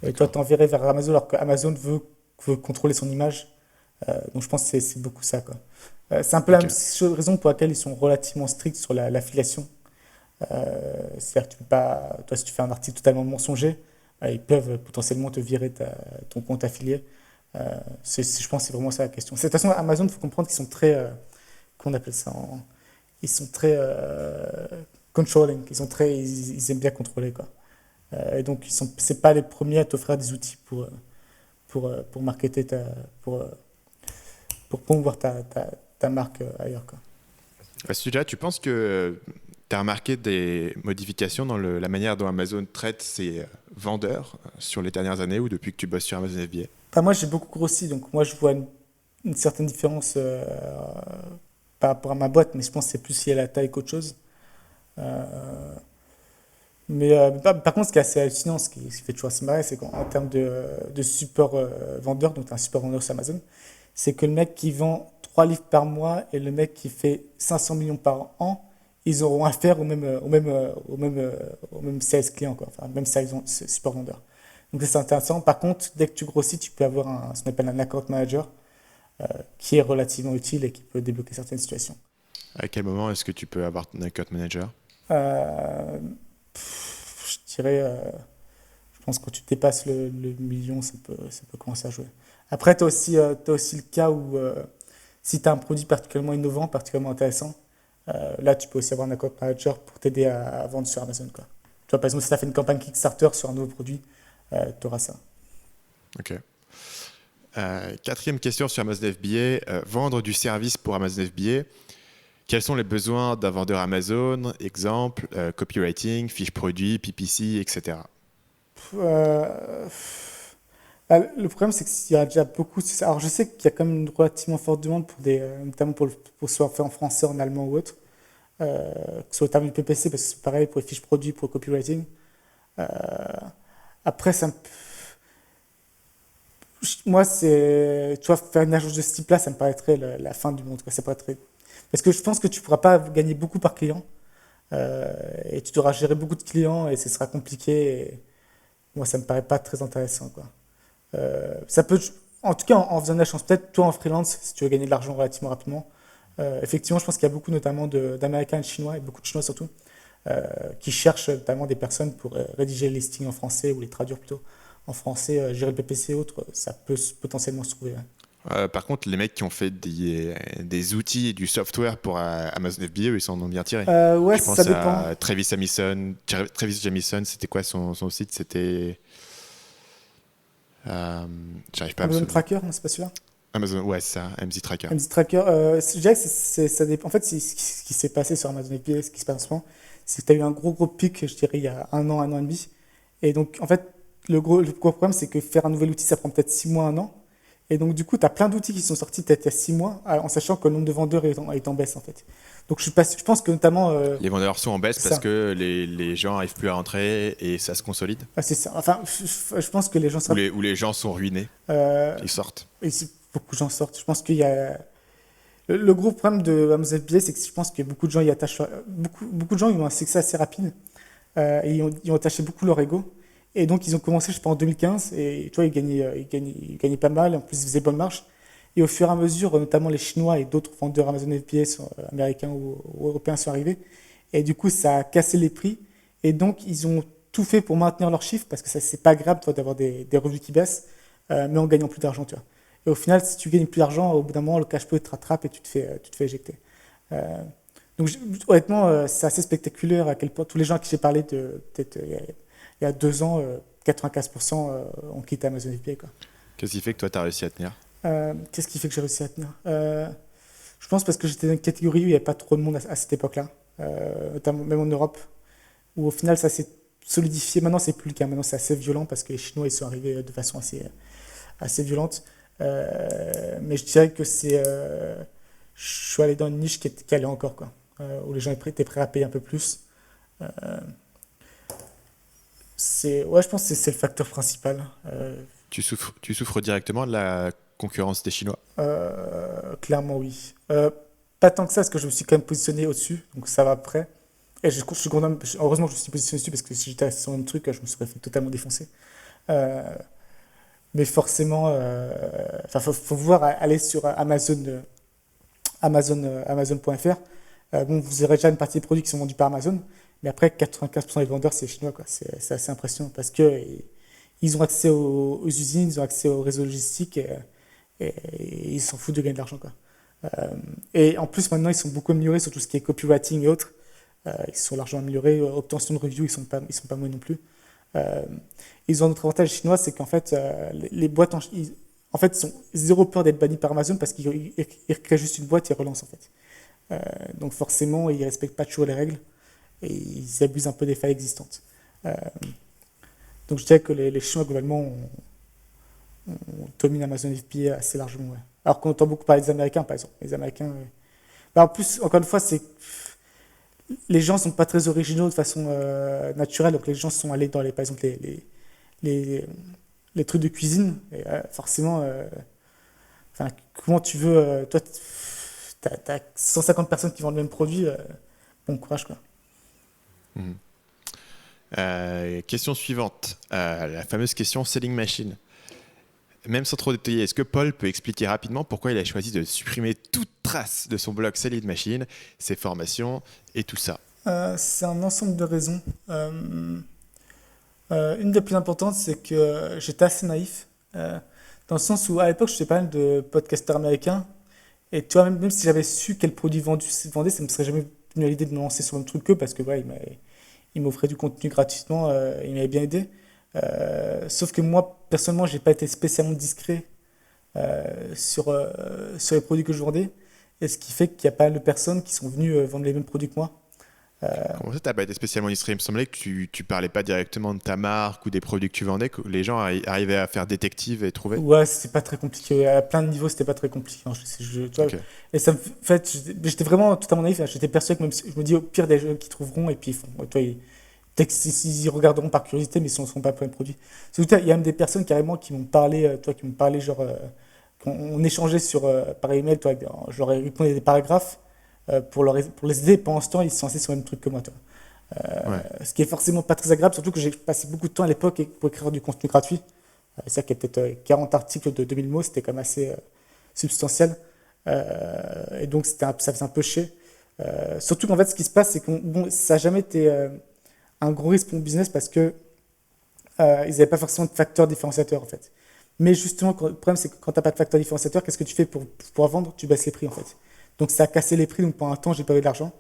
Et toi, D'accord. t'enverrais vers Amazon alors qu'Amazon veut contrôler son image. Donc je pense que c'est beaucoup ça, quoi. C'est un peu la Ok. même raison pour laquelle ils sont relativement stricts sur l'affiliation. C'est-à-dire que tu peux pas, toi, si tu fais un article totalement mensonger, ils peuvent potentiellement te virer ton compte affilié. Je pense que c'est vraiment ça la question. De toute façon, Amazon, il faut comprendre qu'ils sont très, qu'on appelle ça, ils sont très controlling, ils aiment bien contrôler, quoi. Et donc, c'est pas les premiers à t'offrir des outils pour marketer pour, euh, pour promouvoir ta marque ailleurs, quoi. À ce sujet-là, tu penses que tu as remarqué des modifications dans la manière dont Amazon traite ses vendeurs sur les dernières années ou depuis que tu bosses sur Amazon FBA? Enfin, moi, j'ai beaucoup grossi, donc moi, je vois une certaine différence par rapport à ma boîte, mais je pense que c'est plus lié à la taille qu'autre chose. Euh, mais par contre, ce qui est assez hallucinant, ce qui fait toujours assez marrer, c'est qu'en termes de support vendeur, donc tu as un support vendeur sur Amazon, c'est que le mec qui vend 3 livres par mois et le mec qui fait 500 millions par an, ils auront affaire au même sales client, quoi. Enfin, même support vendeur. Donc ça, c'est intéressant. Par contre, dès que tu grossis, tu peux avoir ce qu'on appelle un account manager qui est relativement utile et qui peut débloquer certaines situations. À quel moment est-ce que tu peux avoir ton account manager? Euh, je dirais, je pense que quand tu dépasses le million, ça peut commencer à jouer. Après, t'as aussi le cas où si tu as un produit particulièrement innovant, particulièrement intéressant, là, tu peux aussi avoir un account manager pour t'aider à vendre sur Amazon, quoi. Tu vois, par exemple, si tu as fait une campagne Kickstarter sur un nouveau produit, tu auras ça. Ok. Quatrième question sur Amazon FBA. Vendre du service pour Amazon FBA. Quels sont les besoins d'un vendeur Amazon? Exemple, copywriting, fiche produit, PPC, etc. Euh, le problème, c'est qu'il y a déjà beaucoup. Alors, je sais qu'il y a quand même une relativement forte demande notamment pour soit fait en français, en allemand ou autre, que ce soit au terme du PPC, parce que c'est pareil pour les fiches produits, pour le copywriting. Euh, Après, moi, tu vois, faire une agence de ce type-là, ça me paraîtrait la fin du monde, quoi. Ça paraîtrait. Parce que je pense que tu ne pourras pas gagner beaucoup par client. Et tu devras gérer beaucoup de clients et ce sera compliqué. Et moi, ça me paraît pas très intéressant, quoi. Ça peut, en tout cas, en faisant de la chance, peut-être toi en freelance, si tu veux gagner de l'argent relativement rapidement. Effectivement, je pense qu'il y a beaucoup notamment d'Américains et de Chinois, et beaucoup de Chinois surtout, euh, qui cherchent notamment des personnes pour rédiger les listings en français ou les traduire plutôt en français, gérer le PPC et autres, ça peut potentiellement se trouver. Ouais. Par contre, les mecs qui ont fait des outils et du software pour Amazon FBA, eux, ils s'en ont bien tiré. Ouais, Je ça pense dépend. à Travis Jamison, c'était quoi son site? C'était. euh, J'arrive pas à me Amazon souvenir. Tracker, non, c'est pas celui-là? Amazon, ouais, c'est ça, MZ Tracker. MZ Tracker, je dirais que ça dépend. En fait, ce qui s'est passé sur Amazon FBA, ce qui se passe en ce moment, c'est que tu as eu un gros pic, je dirais, il y a un an et demi. Et donc, en fait, le gros problème, c'est que faire un nouvel outil, ça prend peut-être 6 mois, un an. Et donc, du coup, tu as plein d'outils qui sont sortis peut-être il y a 6 mois, en sachant que le nombre de vendeurs est en baisse, en fait. Donc, je pense que notamment, Les vendeurs sont en baisse c'est parce ça. que les gens n'arrivent plus à rentrer et ça se consolide. Ah, c'est ça. Enfin, je pense que les gens savent. Ou les gens sont ruinés, Euh, ils sortent. et beaucoup de gens sortent. Je pense qu'il y a. Le gros problème de Amazon FBA, c'est que je pense que beaucoup de gens y attachent. Beaucoup de gens ils ont un succès assez rapide. Et ils ont attaché beaucoup leur ego. Et donc, ils ont commencé, je sais pas, en 2015. Et tu vois, ils gagnaient pas mal. En plus, ils faisaient bonne marche. Et au fur et à mesure, notamment les Chinois et d'autres vendeurs Amazon FBA américains ou européens sont arrivés. Et du coup, ça a cassé les prix. Et donc, ils ont tout fait pour maintenir leurs chiffres parce que ça, c'est pas grave, toi, d'avoir des revenus qui baissent, mais en gagnant plus d'argent, tu vois. Et au final, si tu gagnes plus d'argent, au bout d'un moment, le cash flow te rattrape et tu te fais éjecter. Euh, donc, honnêtement, c'est assez spectaculaire à quel point tous les gens à qui j'ai parlé peut-être il y a 2 ans, 95% ont quitté Amazon FBA, quoi. Qu'est-ce qui fait que toi, tu as réussi à tenir? Qu'est-ce qui fait que j'ai réussi à tenir? Je pense parce que j'étais dans une catégorie où il n'y avait pas trop de monde à cette époque-là, notamment même en Europe, où au final ça s'est solidifié. Maintenant, c'est plus le cas. Maintenant, c'est assez violent parce que les Chinois ils sont arrivés de façon assez violente. Mais je dirais que je suis allé dans une niche qui allait encore, quoi, où les gens étaient prêts à payer un peu plus. Euh, ouais, je pense que c'est le facteur principal. Tu souffres directement de la concurrence des Chinois. Clairement, oui. Pas tant que ça, parce que je me suis quand même positionné au-dessus, donc ça va après. Et je suis content, heureusement que je me suis positionné dessus, parce que si j'étais sur le même truc, je me serais fait totalement défoncer. Euh, mais forcément, enfin, faut voir aller sur Amazon.fr. Bon, vous aurez déjà une partie des produits qui sont vendus par Amazon, mais après, 95% des vendeurs, c'est chinois, quoi. C'est assez impressionnant parce que ils ont accès aux usines, ils ont accès aux réseaux logistiques et ils s'en foutent de gagner de l'argent, quoi. Euh, et en plus, maintenant, ils sont beaucoup améliorés sur tout ce qui est copywriting et autres. Ils sont largement améliorés. Obtention de reviews, ils sont pas mauvais non plus. Euh, Ils ont un autre avantage chinois, c'est qu'en fait, les boîtes, en fait, ils ont zéro peur d'être bannis par Amazon parce qu'ils créent juste une boîte et ils relancent, en fait. Donc forcément, ils respectent pas toujours les règles et ils abusent un peu des failles existantes. Euh, donc je dirais que les Chinois, globalement, dominent Amazon FBA assez largement. Ouais. Alors qu'on entend beaucoup parler des Américains, par exemple. Les Américains. Bah, en plus, encore une fois, les gens sont pas très originaux de façon naturelle. Donc les gens sont allés dans par exemple, les, les trucs de cuisine. Et, forcément, enfin, comment tu veux. Toi, t'as 150 personnes qui vendent le même produit. Bon courage, quoi. Mhm. Question suivante. La fameuse question Selling Machine. Même sans trop détailler, est-ce que Paul peut expliquer rapidement pourquoi il a choisi de supprimer toute trace de son blog Selling Machine, ses formations et tout ça? C'est un ensemble de raisons. Une des plus importantes, c'est que j'étais assez naïf, dans le sens où à l'époque, je faisais pas mal de podcasteurs américains, et tu vois, même si j'avais su quel produit vendait, ça me serait jamais venu à l'idée de me lancer sur le même truc qu'eux, parce que ouais, il m'offrait du contenu gratuitement, il m'avait bien aidé. Sauf que moi, personnellement, j'ai pas été spécialement discret sur les produits que je vendais, et ce qui fait qu'il y a pas mal de personnes qui sont venues vendre les mêmes produits que moi. Euh, Comment ça, t'as pas été spécialement discret? Il me semblait que tu parlais pas directement de ta marque ou des produits que tu vendais, que les gens arrivaient à faire détective et trouver. Ouais, c'est pas très compliqué. À plein de niveaux, c'était pas très compliqué, hein. Tu vois, Ok. et ça me fait, j'étais vraiment totalement naïf, hein. J'étais persuadé que même je me dis au pire des jeux qui trouveront et puis ils font. Ouais, tu vois, peut-être qu'ils regarderont par curiosité, mais ils ne seront pas pour un produit. Surtout, il y a même des personnes carrément qui m'ont parlé, toi, qui m'ont parlé, genre, on échangeait par email, toi, je leur ai répondu des paragraphes. pour les aider. Pendant ce temps, ils sont censés sur le même truc que moi, toi. Ouais. Ce qui est forcément pas très agréable, surtout que j'ai passé beaucoup de temps à l'époque pour écrire du contenu gratuit. C'est-à-dire qu'il y a peut-être 40 articles de 2000 mots, c'était quand même assez substantiel. Et donc, ça faisait un peu chier. Surtout qu'en fait, ce qui se passe, c'est que bon, ça n'a jamais été un gros risque pour mon business parce que ils n'avaient pas forcément de facteur différenciateur en fait. Mais justement, le problème, c'est que quand tu n'as pas de facteur différenciateur, qu'est-ce que tu fais pour pouvoir vendre? Tu baisses les prix en fait. Donc ça a cassé les prix, donc pendant un temps, j'ai pas eu de l'argent.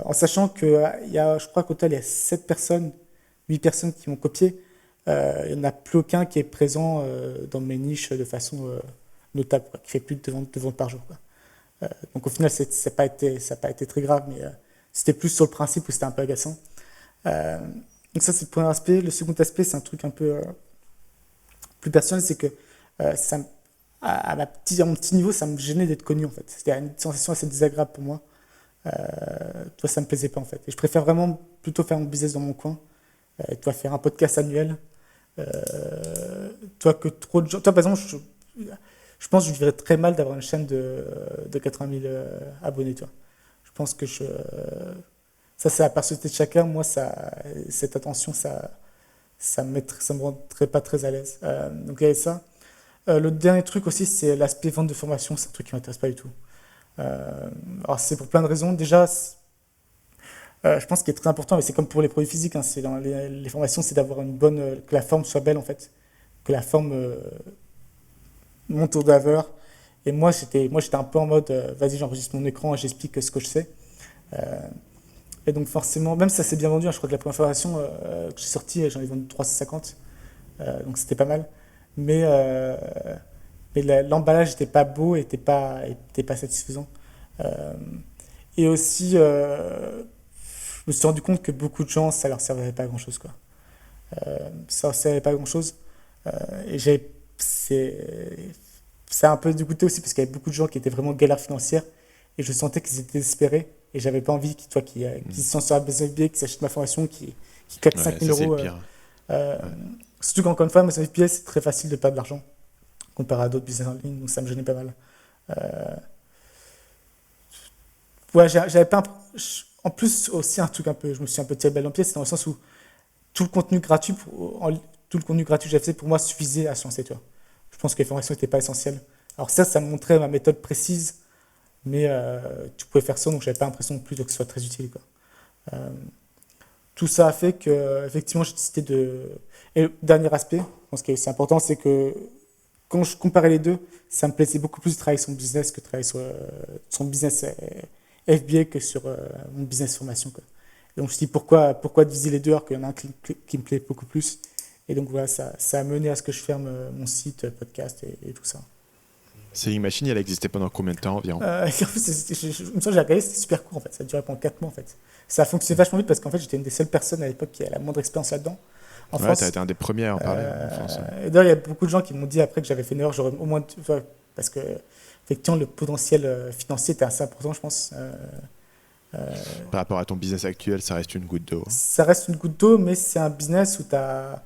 En sachant que je crois qu'au total, il y a 7 personnes, 8 personnes qui m'ont copié. Il n'y en a plus aucun qui est présent dans mes niches de façon notable, quoi, qui fait plus de ventes par jour, quoi. Donc au final, ça n'a pas été très grave, mais c'était plus sur le principe où c'était un peu agaçant. Euh, donc ça, c'est le premier aspect. Le second aspect, c'est un truc un peu plus personnel, c'est que ça, à mon petit niveau, ça me gênait d'être connu, en fait. C'était une sensation assez désagréable pour moi. Toi, ça me plaisait pas, en fait. Et je préfère vraiment plutôt faire mon business dans mon coin. Toi, faire un podcast annuel. Toi, que trop de gens... Toi, par exemple, je pense que je vivrais très mal d'avoir une chaîne de 80 000 abonnés, toi. Je pense que ça, c'est la personnalité de chacun. Moi, cette attention, ça me rendrait pas très à l'aise. Donc, il y avait ça. Le dernier truc aussi, c'est l'aspect vente de formation. C'est un truc qui m'intéresse pas du tout. Alors, c'est pour plein de raisons. Déjà, je pense qu'il est très important, mais c'est comme pour les produits physiques, hein, c'est dans les formations, c'est d'avoir une bonne, que la forme soit belle en fait, que la forme monte au valeur. Et moi j'étais un peu en mode, vas-y, j'enregistre mon écran et j'explique ce que je sais. Euh, et donc forcément, même si ça s'est bien vendu, hein, je crois que la première formation que j'ai sortie, j'en ai vendu 350, donc c'était pas mal. Mais, euh, mais l'emballage n'était pas beau, était pas satisfaisant. Euh, et aussi, je me suis rendu compte que beaucoup de gens, ça leur servait pas à grand chose, quoi. Ça leur servait pas à grand chose. Et c'est un peu dégoûté aussi parce qu'il y avait beaucoup de gens qui étaient vraiment en galère financière et je sentais qu'ils étaient désespérés et j'avais pas envie qu'ils se sentent sur la BSFB, qu'ils achètent ma formation, qui claquent Ouais, 5000 ça c'est le euros. pire. Euh, Ouais. Surtout qu'encore une fois, ma BSFB, c'est très facile de perdre de l'argent comparé à d'autres business en ligne, donc ça me gênait pas mal. Euh, ouais, j'avais pas. En plus, aussi, un truc un peu, je me suis un peu tiré balle dans le pied, c'est dans le sens où tout le contenu gratuit, tout le contenu gratuit que j'avais fait pour moi suffisait à se lancer, tu vois. Je pense que les formations n'étaient pas essentielles. Alors ça me montrait ma méthode précise, mais tu pouvais faire ça, donc j'avais pas l'impression non plus que ce soit très utile, quoi. Euh, Tout ça a fait que, effectivement, j'ai décidé de. Et le dernier aspect, je pense qui est aussi important, c'est que quand je comparais les deux, ça me plaisait beaucoup plus de travailler sur son business que de travailler sur son business FBA que sur mon business formation, quoi. Et donc je me suis dit pourquoi diviser les deux alors qu'il y en a un qui me plaît beaucoup plus. Et donc voilà, ça a mené à ce que je ferme mon site, podcast et tout ça. Selling Machine, elle existait pendant combien de temps environ? Et en plus, je me souviens, j'ai regardé, c'était super court en fait, ça durait pendant 4 mois en fait. Ça a fonctionné vachement vite parce qu'en fait j'étais une des seules personnes à l'époque qui a la moindre expérience là-dedans en Ouais, t'as France. été un des premiers à en parler en France. Ouais. Et d'ailleurs, il y a beaucoup de gens qui m'ont dit après que j'avais fait une erreur, j'aurais au moins. Ouais, parce que, effectivement, le potentiel financier était assez important, je pense. Euh, Par rapport à ton business actuel, ça reste une goutte d'eau. Ça reste une goutte d'eau, mais c'est un business où tu as.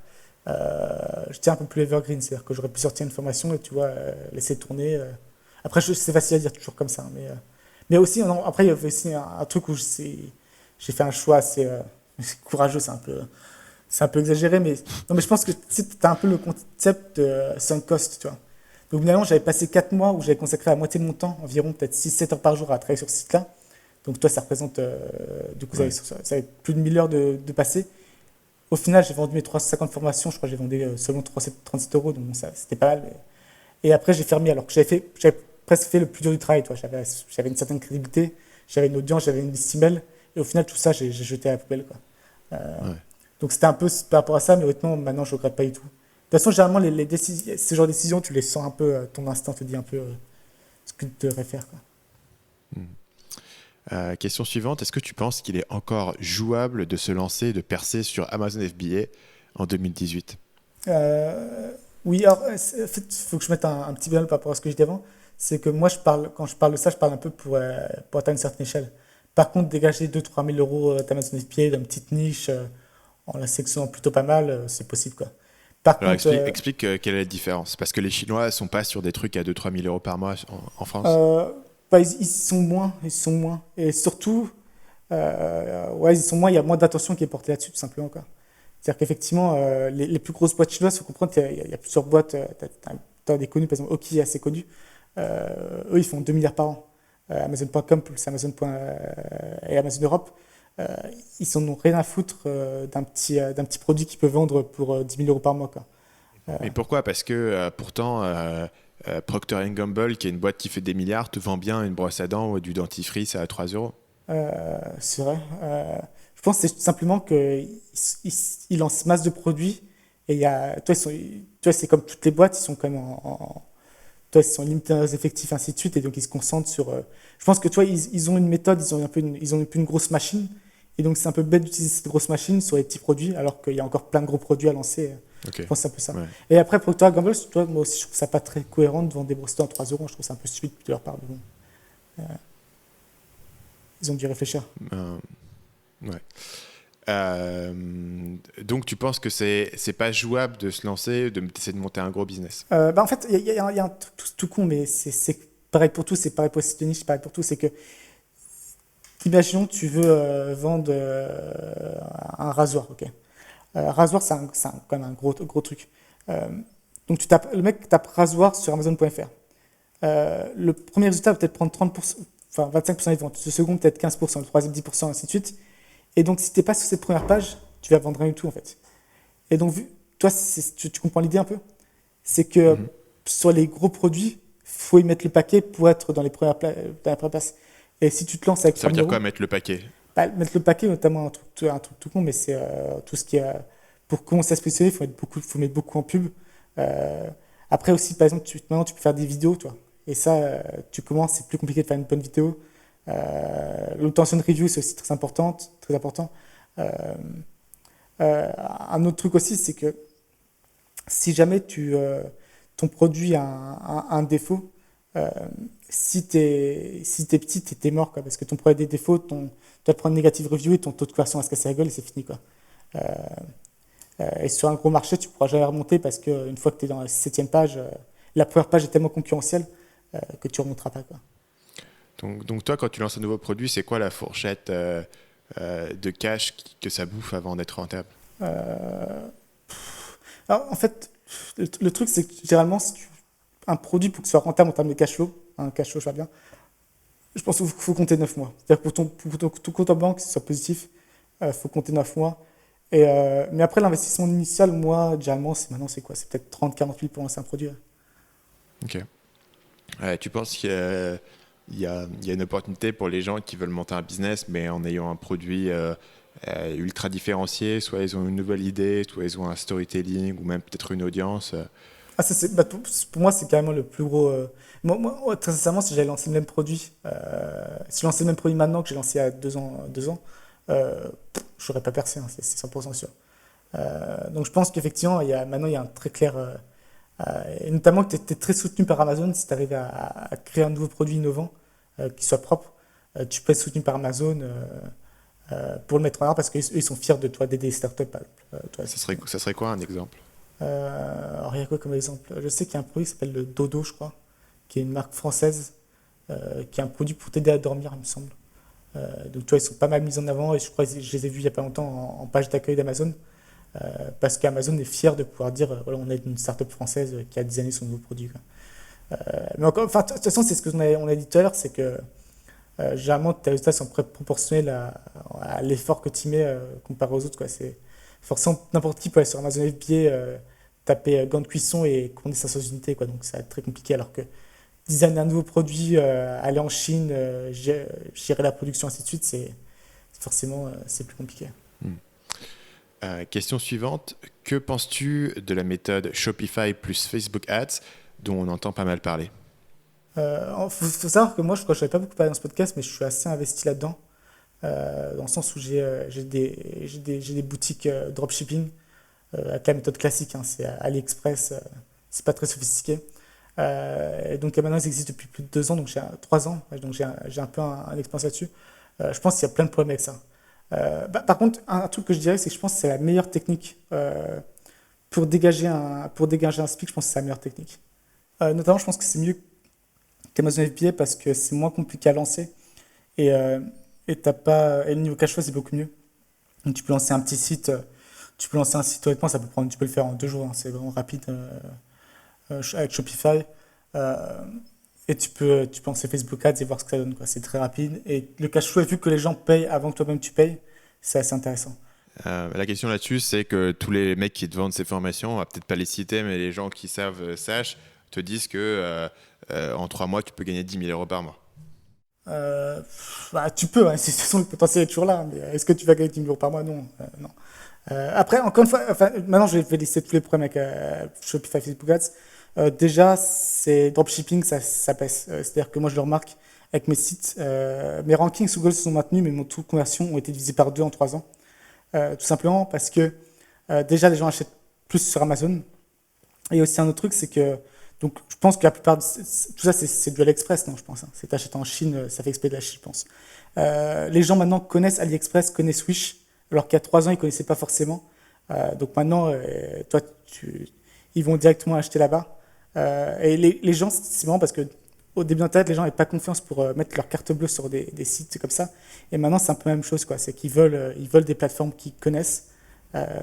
Je tiens un peu plus evergreen, c'est-à-dire que j'aurais pu sortir une formation et tu vois, laisser tourner. Après, c'est facile à dire toujours comme ça, mais aussi, non, après, il y avait aussi un truc où j'ai fait un choix assez courageux, c'est un peu exagéré, mais, non, mais je pense que tu as un peu le concept de sunk cost, tu vois. Donc, finalement, j'avais passé 4 mois où j'avais consacré la moitié de mon temps, environ peut-être 6-7 heures par jour à travailler sur ce site-là. Donc, toi, ça représente, du coup, Ouais. ça avait plus de 1000 heures de passé. Au final, j'ai vendu mes 350 formations, je crois que j'ai vendu seulement 37 euros, donc bon, ça, c'était pas mal. Et après, j'ai fermé, alors que j'avais presque fait le plus dur du travail, toi. J'avais une certaine crédibilité, j'avais une audience, j'avais une liste email, et au final, tout ça, j'ai jeté à la poubelle, quoi. Euh, Ouais. donc c'était un peu par rapport à ça, mais honnêtement, maintenant, je ne regrette pas du tout. De toute façon, généralement, les décisions, ce genre de décisions, tu les sens un peu, ton instinct te dit un peu ce que tu devrais faire, quoi. Hmm. Question suivante, est-ce que tu penses qu'il est encore jouable de se lancer, de percer sur Amazon FBA en 2018? Euh, oui, alors, en fait, il faut que je mette un petit bémol par rapport à ce que j'ai dit avant. C'est que moi, quand je parle de ça, je parle un peu pour atteindre une certaine échelle. Par contre, dégager 2-3 000 euros d'Amazon FBA d'une petite niche en la sectionnant plutôt pas mal, c'est possible, quoi. Par Alors contre, explique quelle est la différence. Parce que les Chinois ne sont pas sur des trucs à 2-3 000 euros par mois en France. Euh, bah, ils sont moins, ils sont moins. Et surtout, ouais, ils sont moins, il y a moins d'attention qui est portée là-dessus, tout simplement, quoi. C'est-à-dire qu'effectivement, les plus grosses boîtes chinoises, il faut comprendre qu'il y a plusieurs boîtes, t'as des connus, par exemple, Oki est assez connu. Eux, ils font 2 milliards par an. Amazon.com plus Amazon. Et Amazon Europe, euh, ils n'en ont rien à foutre d'un petit produit qu'ils peuvent vendre pour 10 000 euros par mois, quoi. Euh, Mais pourquoi? Parce que pourtant, Procter Gamble, qui est une boîte qui fait des milliards, te vend bien une brosse à dents ou du dentifrice à 3 euros. c'est vrai. Je pense que c'est simplement qu'ils lancent masse de produits et toi, c'est comme toutes les boîtes, ils sont quand même toi, ils sont limités dans leurs effectifs, ainsi de suite, et donc ils se concentrent sur. Je pense que toi, ils ont une méthode, ils ont un peu une grosse machine, et donc c'est un peu bête d'utiliser cette grosse machine sur les petits produits, alors qu'il y a encore plein de gros produits à lancer. Ok. Je pense que c'est un peu ça. Ouais. Et après, Procter Gamble, toi, moi aussi, je trouve ça pas très cohérent de vendre des brosses à dents à 3 euros. Je trouve ça un peu stupide de leur part. Mais bon, ils ont dû réfléchir. Euh, ouais. Euh, donc tu penses que c'est pas jouable de se lancer, d'essayer de monter un gros business? Bah, en fait, il y a un truc tout con, mais c'est pareil pour tout, c'est pareil pour site de niche, c'est pareil pour tout. C'est que, imaginons que tu veux vendre un rasoir, ok? Rasoir, quand même un gros truc. Euh, donc le mec tape rasoir sur Amazon.fr. Le premier résultat va peut-être prendre 30%, enfin 25% des ventes. Le second, peut-être 15%, le troisième, 10%, ainsi de suite. Et donc, si tu n'es pas sur cette première page, tu vas vendre rien du tout, en fait. Et donc, toi, tu comprends l'idée un peu? C'est que Mhm. sur les gros produits, il faut y mettre le paquet pour être dans dans la première place. Et si tu te lances avec Ça veut 3000 dire quoi euros, mettre le paquet? bah, mettre le paquet, notamment un truc tout con, mais c'est tout ce qui est. Pour commencer à se positionner, faut mettre beaucoup en pub. Euh, Après aussi, par exemple, maintenant, tu peux faire des vidéos, toi. Et ça, tu commences, c'est plus compliqué de faire une bonne vidéo. L'obtention de review, c'est aussi très important. Très important. Euh, un autre truc aussi, c'est que si jamais ton produit a un défaut, euh, si t'es petit, t'es mort, quoi, parce que ton produit a des défauts, tu vas prendre négative review et ton taux de conversion va se casser la gueule et c'est fini, quoi. Euh, et sur un gros marché, tu pourras jamais remonter parce qu'une fois que tu es dans la septième page, la première page est tellement concurrentielle que tu ne remonteras pas, quoi. Donc toi, quand tu lances un nouveau produit, c'est quoi la fourchette de cash que ça bouffe avant d'être rentable? Euh, Alors, en fait, le truc, c'est que généralement, un produit, pour que ce soit rentable en termes de cash flow, un cash flow, je vois bien, je pense qu'il faut compter 9 mois. C'est-à-dire que pour ton compte en banque, que ce soit positif, il faut compter 9 mois. Mais après, l'investissement initial, moi, généralement, c'est quoi? C'est peut-être 30-40 000 pour lancer un produit. Ouais. Ok. Tu penses qu'il y a une opportunité pour les gens qui veulent monter un business, mais en ayant un produit ultra différencié, soit ils ont une nouvelle idée, soit ils ont un storytelling, ou même peut-être une audience. Ah, bah, pour moi, c'est carrément le plus gros. Ouais, très sincèrement, si j'avais lancé le même produit, si je lançais le même produit maintenant que j'ai lancé il y a 2 ans, je n'aurais pas percé, hein, c'est 100% sûr. Donc je pense qu'effectivement, maintenant, il y a un très clair. Et notamment que tu es très soutenu par Amazon si tu arrives à créer un nouveau produit innovant qui soit propre. Tu peux être soutenu par Amazon pour le mettre en avant parce qu'eux, ils sont fiers de toi, d'aider les startups, par exemple. Toi, Ça serait quoi un exemple? alors, il y a quoi comme exemple? Je sais qu'il y a un produit qui s'appelle le Dodo, je crois, qui est une marque française, qui est un produit pour t'aider à dormir, il me semble. Donc, tu vois, ils sont pas mal mis en avant et je crois que je les ai vus il y a pas longtemps en page d'accueil d'Amazon. Parce qu'Amazon est fier de pouvoir dire voilà, on est une startup française qui a designé son nouveau produit, quoi. Mais encore, enfin, de toute façon, c'est ce on a dit tout à l'heure, c'est que généralement tes résultats sont proportionnels à l'effort que tu mets comparé aux autres, quoi. C'est forcément n'importe qui peut aller sur Amazon FBA, taper gants de cuisson et commander 500 unités, quoi. Donc ça va être très compliqué alors que designer un nouveau produit, aller en Chine, gérer la production, ainsi de suite, forcément c'est plus compliqué. Hmm. Question suivante. Que penses-tu de la méthode Shopify plus Facebook Ads dont on entend pas mal parler? Faut savoir que moi, je crois que je n'avais pas beaucoup parlé dans ce podcast, mais je suis assez investi là-dedans, dans le sens où j'ai des boutiques dropshipping avec la méthode classique, hein, c'est AliExpress, c'est pas très sophistiqué. Et donc maintenant, ils existent depuis plus de 2 ans, donc j'ai 3 ans, ouais, donc j'ai un peu un expérience là-dessus. Je pense qu'il y a plein de problèmes avec ça. Par contre, un truc que je dirais, c'est que je pense que c'est la meilleure technique pour dégager un speak, je pense que c'est la meilleure technique. Notamment, je pense que c'est mieux qu'Amazon FBA parce que c'est moins compliqué à lancer et, t'as pas, et le niveau cash flow, c'est beaucoup mieux. Donc, tu peux lancer un petit site, tu peux lancer un site, honnêtement, tu peux le faire en 2 jours, hein, c'est vraiment rapide avec Shopify. Euh, et tu peux lancer Facebook Ads et voir ce que ça donne, quoi. C'est très rapide. Et le cash flow, vu que les gens payent avant que toi-même tu payes, c'est assez intéressant. La question là-dessus, c'est que tous les mecs qui te vendent ces formations, on va peut-être pas les citer, mais les gens qui savent, sachent, te disent que en 3 mois, tu peux gagner 10 000 euros par mois. Bah, tu peux, hein, de toute façon, le potentiel est toujours là. Mais est-ce que tu vas gagner 10 000 euros par mois? Non. Non. Après, encore une fois, enfin, maintenant, je vais lister tous les problèmes avec Shopify Facebook Ads. Déjà, c'est dropshipping, ça baisse. C'est-à-dire que moi, je le remarque avec mes sites. Mes rankings sur Google se sont maintenus, mais mon taux de conversion ont été divisés par 2 en 3 ans. Tout simplement parce que déjà, les gens achètent plus sur Amazon. Et aussi, un autre truc, c'est que donc, je pense que la plupart tout ça, c'est du AliExpress, non, je pense, hein. C'est acheté en Chine, ça fait exploser de la Chine, je pense. Les gens maintenant connaissent AliExpress, connaissent Wish, alors qu'il y a 3 ans, ils ne connaissaient pas forcément. Donc maintenant, toi, ils vont directement acheter là-bas. Et les gens, c'est marrant parce que au début d'Internet, les gens n'avaient pas confiance pour mettre leur carte bleue sur des sites comme ça. Et maintenant, c'est un peu la même chose, quoi. C'est qu'ils veulent des plateformes qu'ils connaissent.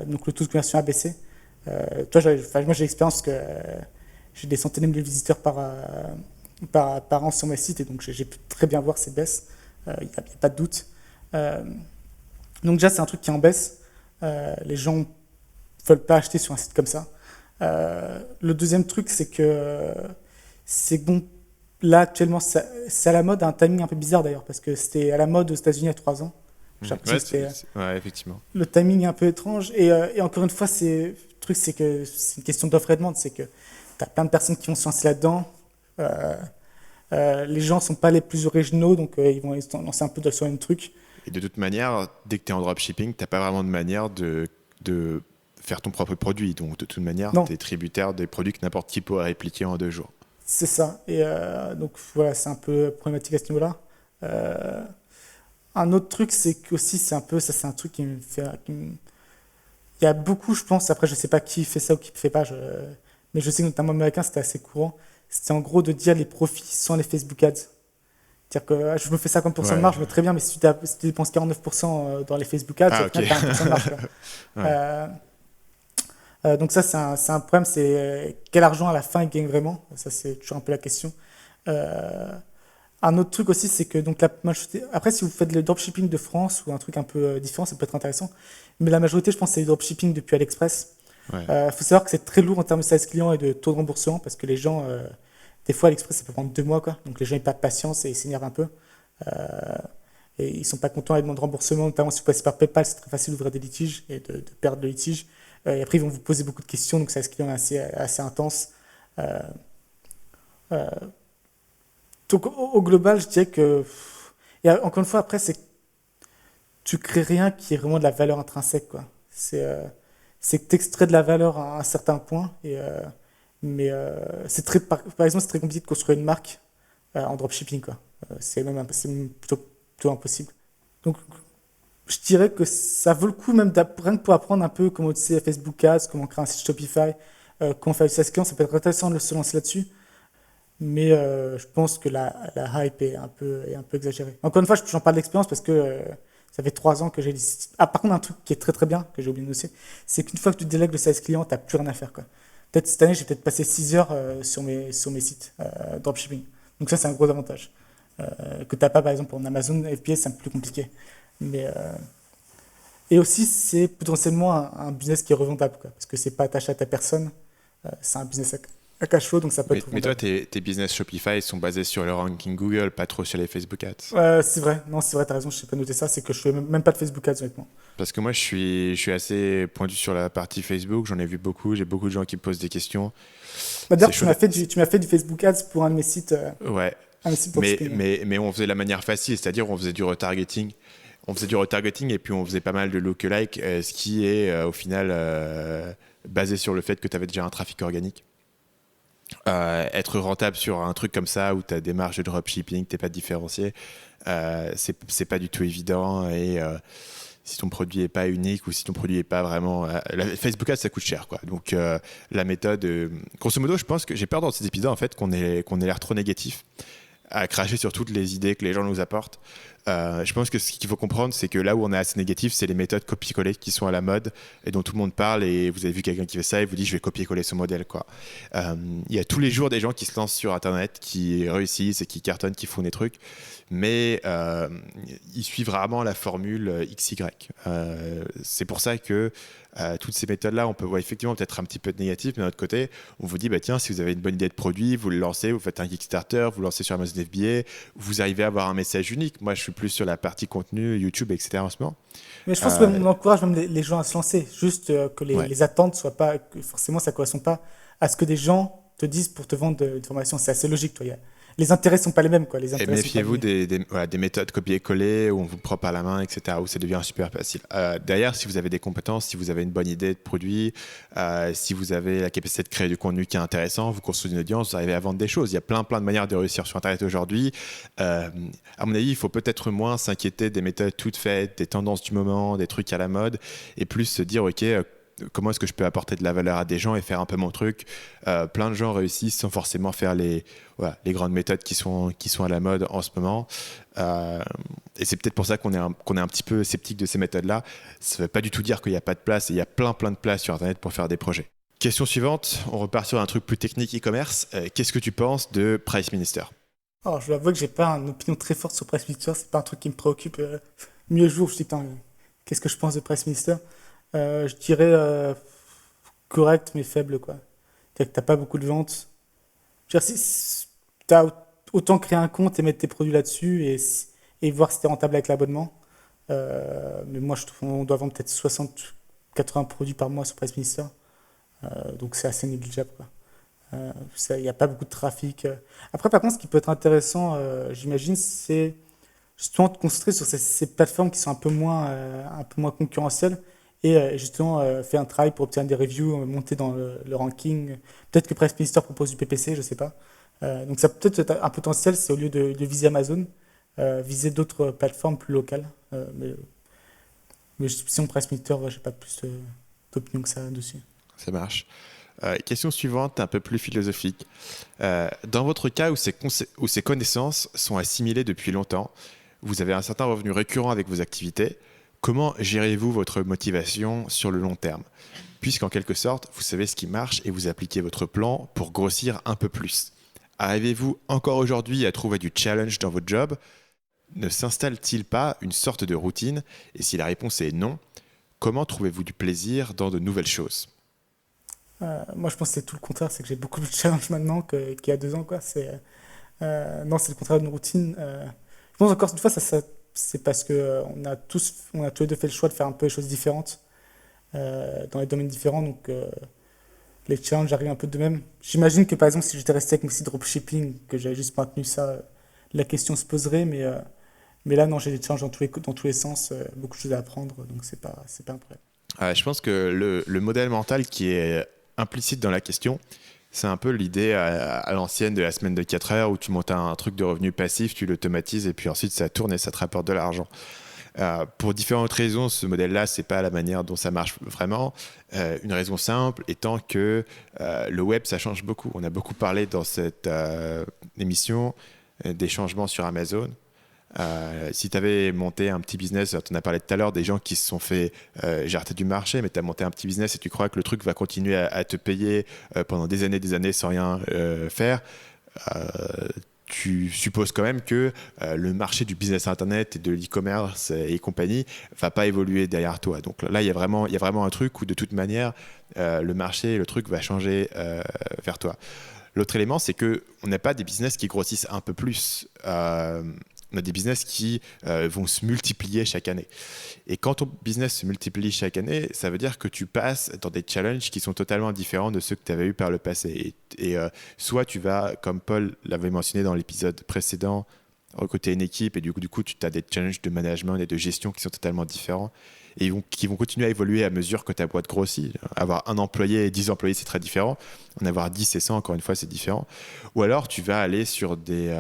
Donc le taux de conversion a baissé. Moi, j'ai l'expérience que j'ai des centaines de visiteurs par an sur mes sites et donc j'ai pu très bien voir ces baisses. Il n'y a pas de doute. Donc déjà, c'est un truc qui est en baisse. Les gens ne veulent pas acheter sur un site comme ça. Le deuxième truc, c'est que bon, là, actuellement, c'est à la mode, à un timing un peu bizarre d'ailleurs, parce que c'était à la mode aux États-Unis il y a 3 ans. J'ai l'impression que Ouais, effectivement. le timing est un peu étrange. Et encore une fois, le truc, c'est que c'est une question d'offre et demande. C'est que tu as plein de personnes qui vont se lancer là-dedans. Les gens ne sont pas les plus originaux, donc ils vont se lancer un peu sur le même truc. Et de toute manière, dès que tu es en dropshipping, tu n'as pas vraiment de manière de faire ton propre produit. Donc, de toute manière, Non, tu es tributaire des produits que n'importe qui pourrait répliquer en 2 jours. c'est ça. Et donc voilà, c'est un peu problématique à ce niveau-là. Euh, un autre truc, c'est qu'aussi, c'est un peu, ça c'est un truc qui me fait, il y a beaucoup, je pense, après je sais pas qui fait ça ou qui ne fait pas, mais je sais que notamment américain, c'était assez courant. C'était en gros de dire les profits sans les Facebook Ads. C'est-à-dire que je me fais 50% de Ouais. marge, mais très bien, mais si tu dépenses 49% dans les Facebook Ads, Ah, au ok. final, tu as 1% de marge, quoi. Ouais. Euh, donc ça, c'est un problème, c'est quel argent à la fin ils gagnent vraiment. Ça, c'est toujours un peu la question. Euh, un autre truc aussi, c'est que donc la majorité. Après, si vous faites le dropshipping de France ou un truc un peu différent, ça peut être intéressant. Mais la majorité, je pense, c'est le dropshipping depuis AliExpress. Ouais. Faut savoir que c'est très lourd en termes de service client et de taux de remboursement parce que les gens, des fois, AliExpress, ça peut prendre 2 mois, quoi. Donc les gens, ils perdent patience et ils s'énervent un peu. Euh, et ils sont pas contents, ils demandent remboursement, notamment si vous passez par PayPal, c'est très facile d'ouvrir des litiges et de perdre le litige. Et après, ils vont vous poser beaucoup de questions, donc ça reste client assez intense. Euh, euh, donc, au global, je dirais que. Et encore une fois, après, c'est que tu crées rien qui est vraiment de la valeur intrinsèque, quoi. C'est que tu extrais de la valeur à un certain point. Mais par exemple, c'est très compliqué de construire une marque en dropshipping, quoi. C'est même plutôt impossible. Donc, je dirais que ça vaut le coup même rien que pour apprendre un peu comment utiliser Facebook Ads, comment créer un site Shopify, comment faire du SaaS client, ça peut être intéressant de se lancer là-dessus. Mais je pense que la hype est un peu exagérée. Encore une fois, j'en parle d'expérience parce que ça fait 3 ans que j'ai des sites. Ah, par contre, un truc qui est très très bien, que j'ai oublié de noter, c'est qu'une fois que tu délègues le service client, tu n'as plus rien à faire, quoi. Peut-être cette année, j'ai peut-être passé 6 heures sur mes sites dropshipping. Donc ça, c'est un gros avantage. Que tu n'as pas, par exemple, en Amazon FBA, c'est un peu plus compliqué. Mais, et aussi, c'est potentiellement un business qui est revendable, quoi, parce que c'est pas attaché à ta personne, c'est un business à cash flow, donc ça peut Mais, être mais toi, revendable. tes business Shopify sont basés sur le ranking Google, pas trop sur les Facebook Ads. C'est vrai, non, c'est vrai, t'as raison, je sais pas noter ça, c'est que je fais même pas de Facebook Ads, honnêtement. Parce que moi, je suis assez pointu sur la partie Facebook. J'en ai vu beaucoup. J'ai beaucoup de gens qui me posent des questions. Bah, C'est d'ailleurs, tu chaud. m'as fait du Facebook Ads pour Ouais. un de mes sites Mais, dropshipping. mais, mais on faisait de la manière facile, c'est-à-dire on faisait du retargeting. On faisait du retargeting et puis on faisait pas mal de lookalike, ce qui est au final basé sur le fait que tu avais déjà un trafic organique. Être rentable sur un truc comme ça où tu as des marges de dropshipping, t'es pas différencié, c'est pas du tout évident. Et si ton produit est pas unique ou si ton produit est pas vraiment. Facebook Ads, ça coûte cher, quoi. Donc la méthode. Grosso modo, je pense que j'ai peur dans ces épisodes en fait qu'on ait l'air trop négatif. à cracher sur toutes les idées que les gens nous apportent. Je pense que ce qu'il faut comprendre, c'est que là où on est assez négatif, c'est les méthodes copier-coller qui sont à la mode et dont tout le monde parle. Et vous avez vu quelqu'un qui fait ça et vous dit je vais copier-coller ce modèle, quoi. Il y a tous les jours des gens qui se lancent sur Internet, qui réussissent et qui cartonnent, qui font des trucs, mais ils suivent rarement la formule XY. C'est pour ça que toutes ces méthodes-là, on peut voir effectivement peut-être un petit peu de négatif, mais d'un autre côté, on vous dit, bah, tiens, si vous avez une bonne idée de produit, vous le lancez, vous faites un Kickstarter, vous lancez sur Amazon FBA, vous arrivez à avoir un message unique. Moi, je suis plus sur la partie contenu, YouTube, etc. en ce moment. Mais je pense que on encourage même les gens à se lancer, juste que Ouais. les attentes soient pas, que forcément ça correspond pas à ce que des gens te disent pour te vendre une formation. C'est assez logique, toi. Les intérêts sont pas les mêmes, quoi. Les Et intérêts sont pas méfiez-vous alignés. voilà, des méthodes copier-coller où on vous prend par la main, etc., où ça devient super facile. Derrière, si vous avez des compétences, si vous avez une bonne idée de produit, si vous avez la capacité de créer du contenu qui est intéressant, vous construisez une audience, vous arrivez à vendre des choses. Il y a plein de manières de réussir sur Internet aujourd'hui. À mon avis, il faut peut-être moins s'inquiéter des méthodes toutes faites, des tendances du moment, des trucs à la mode, et plus se dire, OK, comment est-ce que je peux apporter de la valeur à des gens et faire un peu mon truc. Plein de gens réussissent sans forcément faire voilà, les grandes méthodes qui sont à la mode en ce moment. Et c'est peut-être pour ça qu'on est un petit peu sceptique de ces méthodes-là. Ça ne veut pas du tout dire qu'il n'y a pas de place. Et il y a plein de places sur Internet pour faire des projets. Question suivante, on repart sur un truc plus technique e-commerce. Qu'est-ce que tu penses de Price Minister? Alors, je dois avouer que j'ai pas une opinion très forte sur Press Minister. C'est pas un truc qui me préoccupe mieux le jour. Je me dis, putain, qu'est-ce que je pense de Press Minister? Je dirais correct mais faible, quoi. C'est-à-dire que t'as pas beaucoup de ventes. Je veux dire, t'as autant créer un compte et mettre tes produits là-dessus et voir si t'es rentable avec l'abonnement. Mais moi, je trouve qu'on doit vendre peut-être 60-80 produits par mois sur Price Minister. Donc c'est assez négligeable, quoi. Il n'y a pas beaucoup de trafic. Après, par contre, ce qui peut être intéressant, j'imagine, c'est justement de concentrer sur ces plateformes qui sont un peu moins concurrentielles et justement faire un travail pour obtenir des reviews, monter dans le ranking. Peut-être que Price Minister propose du PPC, je sais pas. Donc ça peut être un potentiel, c'est au lieu de viser Amazon, viser d'autres plateformes plus locales. Mais si on Price Minister, ouais, j'ai pas plus d'opinion que ça dessus. Ça marche. Question suivante, un peu plus philosophique. Dans votre cas où ces connaissances sont assimilées depuis longtemps, vous avez un certain revenu récurrent avec vos activités, comment gérez-vous votre motivation sur le long terme? Puisqu'en quelque sorte, vous savez ce qui marche et vous appliquez votre plan pour grossir un peu plus. Arrivez-vous encore aujourd'hui à trouver du challenge dans votre job? Ne s'installe-t-il pas une sorte de routine? Et si la réponse est non, comment trouvez-vous du plaisir dans de nouvelles choses? Moi, je pense que c'est tout le contraire, c'est que j'ai beaucoup de challenge maintenant qu'il y a 2 ans, quoi. Non, c'est le contraire d'une routine. Je pense encore une fois, c'est parce que on a tous les deux fait le choix de faire un peu les choses différentes dans les domaines différents, donc les challenges arrivent un peu de même. J'imagine que par exemple, si j'étais resté avec mon site dropshipping, que j'avais juste maintenu ça, la question se poserait, mais là, non, j'ai des challenges dans tous les sens, beaucoup de choses à apprendre, donc c'est pas un problème. Je pense que le modèle mental qui est implicite dans la question, c'est un peu l'idée à l'ancienne de la semaine de 4 heures où tu montes un truc de revenu passif, tu l'automatises et puis ensuite ça tourne et ça te rapporte de l'argent. Pour différentes raisons, ce modèle-là, c'est pas la manière dont ça marche vraiment. Une raison simple étant que le web, ça change beaucoup. On a beaucoup parlé dans cette émission des changements sur Amazon. Si tu avais monté un petit business, tu en as parlé tout à l'heure, des gens qui se sont fait jarter du marché, mais tu as monté un petit business et tu crois que le truc va continuer à te payer pendant des années sans rien faire, euh, tu supposes quand même que le marché du business internet et de l'e-commerce et compagnie va pas évoluer derrière toi. Donc là, il y a vraiment un truc où de toute manière, le marché, le truc va changer vers toi. L'autre élément, c'est qu'on n'a pas des business qui grossissent un peu plus. On a des business qui vont se multiplier chaque année. Et quand ton business se multiplie chaque année, ça veut dire que tu passes dans des challenges qui sont totalement différents de ceux que tu avais eu par le passé. Et soit tu vas, comme Paul l'avait mentionné dans l'épisode précédent, recruter une équipe et du coup tu as des challenges de management et de gestion qui sont totalement différents et qui vont continuer à évoluer à mesure que ta boîte grossit. Avoir un employé et 10 employés, c'est très différent. En avoir 10 et 100, encore une fois, c'est différent. Ou alors, tu vas aller sur des